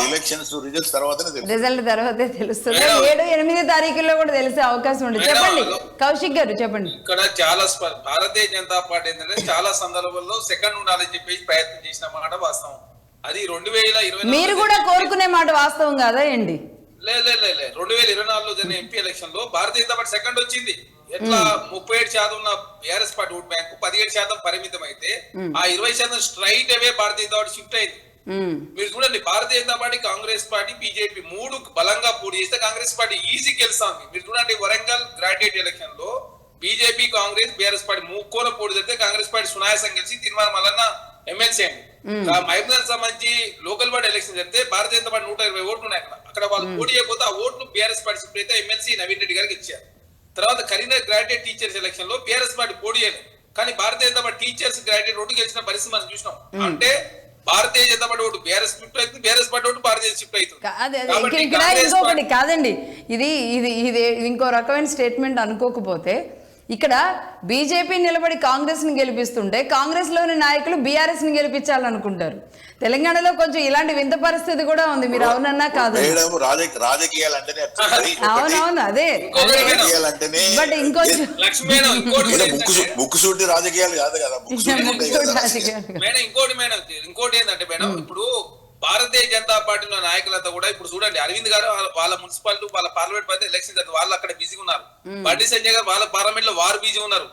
ఎలక్షన్స్ రిజల్ట్స్ తర్వాతే తెలుస్తుంది. 7-8 తారీఖుల్లో కూడా తెలిసే అవకాశం ఉంది. చెప్పండి కౌశిక్ గారు, చెప్పండి. ఇక్కడ చాలా భారతీయ జనతా పార్టీ ఏంటంటే చాలా సందర్భాల్లో సెకండ్ ఉండాలని చెప్పేసి ప్రయత్నం చేసిన మాట వాస్తవం. అది 2020 మీరు కూడా కోరుకునే మాట వాస్తవం కాదా ఏంటి? 2024లో జరిగిన ఎంపీ ఎలక్షన్ లో భారతీయ జనతా పార్టీ సెకండ్ వచ్చింది. ఎట్లా 37% ఉన్న బీఆర్ఎస్ పార్టీ ఓట్ బ్యాంక్ 17% పరిమితం అయితే ఆ 20% స్ట్రైట్ అవే భారతీయ జనతా పార్టీ షిఫ్ట్ అయింది. మీరు చూడండి, Bharatiya Janata party, Congress party, BJP మూడు బలంగా పోటీ చేస్తే కాంగ్రెస్ పార్టీ ఈజీ గెలుస్తాంది. మీరు చూడండి, వరంగల్ గ్రాడ్యుయేట్ ఎలక్షన్ లో బీజేపీ, కాంగ్రెస్, బీఆర్ఎస్ పార్టీ ముక్కోల పోటీ చేస్తే కాంగ్రెస్ పార్టీ సునాయాసం గెలిచి తిరుమల మల్లన్న ఎమ్మెల్సీ అండి. మహబూబ్నగర్ సంబంధించి లోకల్ బాడీ ఎలక్షన్ జరిగితే భారతీయ జనతా పార్టీ 120 ఓట్లు ఉన్నాయి. అక్కడ వాళ్ళు పోటీ చేయకపోతే ఆ ఓట్లు బీఆర్ఎస్ పార్టీ షిఫ్ట్ అయితే ఎమ్మెల్సీ నవీన్ రెడ్డి గారికి ఇచ్చారు. తర్వాత కరీంనగర్ గ్రాడ్యుయేట్ టీచర్స్ ఎలక్షన్ లో బీఆర్ఎస్ పార్టీ పోటీ చేయలేదు, కానీ Bharatiya Janata party teachers graduate vote గెలిచిన పరిస్థితి మనం చూసినాం. అంటే Bharatiya Janata party vote BRS shift అవుతుంది, BRS party vote Bharatiya shift అవుతుంది. ఇంకొకటి కాదండి, ఇది ఇంకో రకమైన స్టేట్మెంట్ అనుకోకపోతే, ఇక్కడ బీజేపీ నిలబడి కాంగ్రెస్ ని గెలిపిస్తుంటే కాంగ్రెస్ లోని నాయకులు బీఆర్ఎస్ ని గెలిపించాలనుకుంటారు. తెలంగాణలో కొంచెం ఇలాంటి వింత పరిస్థితి కూడా ఉంది. మీరు అవునన్నా కాదు, అవునవును, అదే. బట్ ఇంకొంచెం ముక్కుసూటి రాజకీయాలు కాదు కదా. ఇంకోటి ఏంటంటే మేడం, ఇప్పుడు భారతీయ జనతా పార్టీలో నాయకులంతా కూడా ఇప్పుడు చూడండి, అరవింద్ గారు వాళ్ళ మున్సిపాలిటీ, వాళ్ళ పార్లమెంట్ పరిధి ఎలక్షన్ జరిగింది, వాళ్ళు అక్కడ బిజీగా ఉన్నారు. బండి సంజయ్ గారు వాళ్ళ పార్లమెంట్ లో వారు బిజీ ఉన్నారు.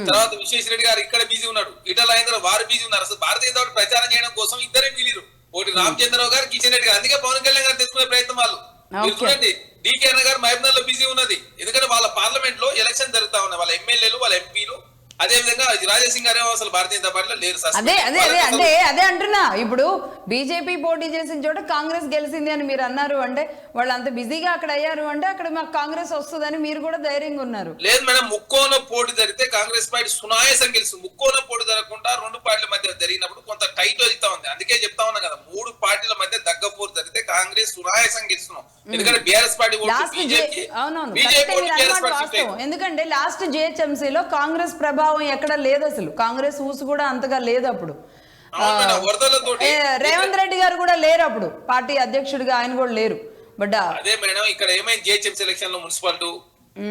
తర్వాత విశ్వేశ్వర రెడ్డి గారు ఇక్కడ బిజీ ఉన్నాడు, ఈటల రాజేంద్ర వారు బిజీ ఉన్నారు. అసలు భారతీయ జనతా పార్టీ ప్రచారం చేయడం కోసం ఇద్దరే మిగిలిరు, ఒకటి రామచంద్రరావు గారు, కిషన్ రెడ్డి గారు. అందుకే పవన్ కళ్యాణ్ గారు తెచ్చుకునే ప్రయత్నం వాళ్ళు. మీరు చూడండి, డీకే అన్న గారు మహబూబ్నగర్ లో బిజీ ఉన్నది, ఎందుకంటే వాళ్ళ పార్లమెంట్ లో ఎలక్షన్ జరుగుతా ఉన్నాయి, వాళ్ళ ఎమ్మెల్యేలు, వాళ్ళ ఎంపీలు. అదే విధంగా రాజేసింగ్ గారు అసలు భారతీయ జనతా పార్టీలో లేరు. అదే అంటున్నా. ఇప్పుడు బీజేపీ పోటీ చేసిన చోట కాంగ్రెస్ గెలిచింది అని మీరు అన్నారు అంటే, వాళ్ళు అంత బిజీగా అక్కడ అయ్యారు అంటే అక్కడ మాకు కాంగ్రెస్ వస్తుందని మీరు కూడా ధైర్యంగా ఉన్నారు. లేదు మేడం, ముక్కోన పోటీ జరిగితే కాంగ్రెస్ పార్టీ సునాయాసం గెలుస్తుంది. ముక్కోన పోటీ జరగకుండా రెండు పార్టీల మధ్య జరిగినప్పుడు కొంత టైట్ అవుతా ఉంది. అందుకే చెప్తా ఉన్నా కదా, మూడు పార్టీల మధ్య దగ్గపోరు జరిగితే కాంగ్రెస్ సునాయాసం గెలుస్తున్నాం. ఎందుకంటే బీఆర్ఎస్ పార్టీ ఎందుకంటే లాస్ట్ జిహెచ్ఎంసీలో కాంగ్రెస్ ప్రభావం ఎక్కడ లేదు, అసలు కాంగ్రెస్ ఊసు కూడా అంతగా లేదు అప్పుడు. రేవంత్ రెడ్డి గారు కూడా లేరు అప్పుడు, పార్టీ అధ్యక్షుడిగా ఆయన కూడా లేరు. బట్ అదే మేడం, ఇక్కడ ఏమైంది, జిహెచ్ఎంసీ ఎలక్షన్ లో మున్సిపాలిటీ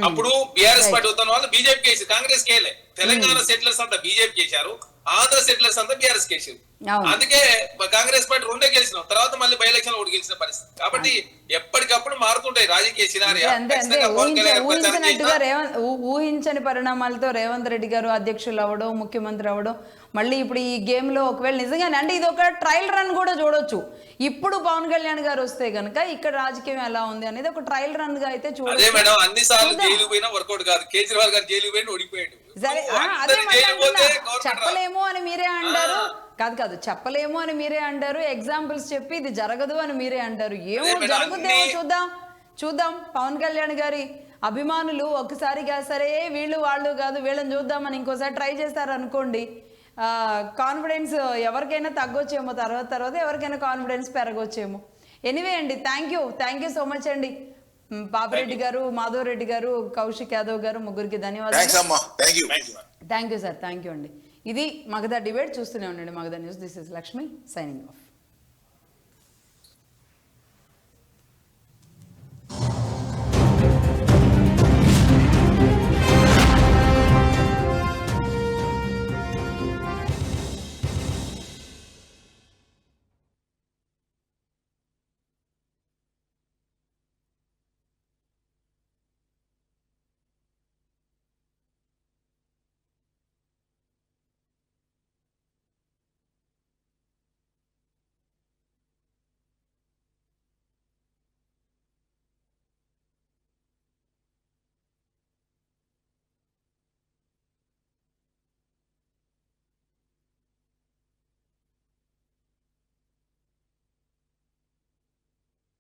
అప్పుడు బీఆర్ఎస్ పార్టీ అవుతున్న వాళ్ళు బీజేపీ కేసు, కాంగ్రెస్ కేలే. తెలంగాణ సెటిలర్స్ అంతా బీజేపీ కేసారు, ఆంధ్ర సెటిలర్స్ అంతా బీఆర్ఎస్ కేసారు. అందుకే కాంగ్రెస్ పార్టీ రెండే గెలిచినాం, తర్వాత మళ్ళీ బై ఎలక్షన్ ఒకటి గెలిచిన పరిస్థితి. కాబట్టి ఎప్పటికప్పుడు మారుతుంటాయి రాజకీయ సినారియా. ఊహించని పరిణామాలతో రేవంత్ రెడ్డి గారు అధ్యక్షులు అవ్వడం, ముఖ్యమంత్రి అవ్వడం, మళ్ళీ ఇప్పుడు ఈ గేమ్ లో ఒకవేళ నిజంగానే అంటే ఇది ఒక ట్రయల్ రన్ కూడా చూడొచ్చు. ఇప్పుడు పవన్ కళ్యాణ్ గారు వస్తే గనక ఇక్కడ రాజకీయం ఎలా ఉంది అనేది ఒక ట్రయల్ రన్ గా అయితే చూడొచ్చు. చెప్పలేము అని మీరే అంటారు, కాదు చెప్పలేము అని మీరే అంటారు, ఎగ్జాంపుల్స్ చెప్పి ఇది జరగదు అని మీరే అంటారు. ఏమో జరుగుద్దేమో చూద్దాం. పవన్ కళ్యాణ్ గారి అభిమానులు ఒక్కసారిగా సరే వీళ్ళు వాళ్ళు కాదు వీళ్ళని చూద్దామని ఇంకోసారి ట్రై చేస్తారు అనుకోండి, కాన్ఫిడెన్స్ ఎవరికైనా తగ్గొచ్చేమో, తర్వాత ఎవరికైనా కాన్ఫిడెన్స్ పెరగొచ్చేమో. ఎనీవే అండి, థ్యాంక్ యూ సో మచ్ అండి. పాపిరెడ్డి గారు, మాధవ్ రెడ్డి గారు, కౌశిక్ యాదవ్ గారు, ముగ్గురికి ధన్యవాదాలు. Thank you sir, thank you అండి. ఇది మగధ డిబేట్. చూస్తూనే ఉండండి Magadha news. This is Lakshmi signing off.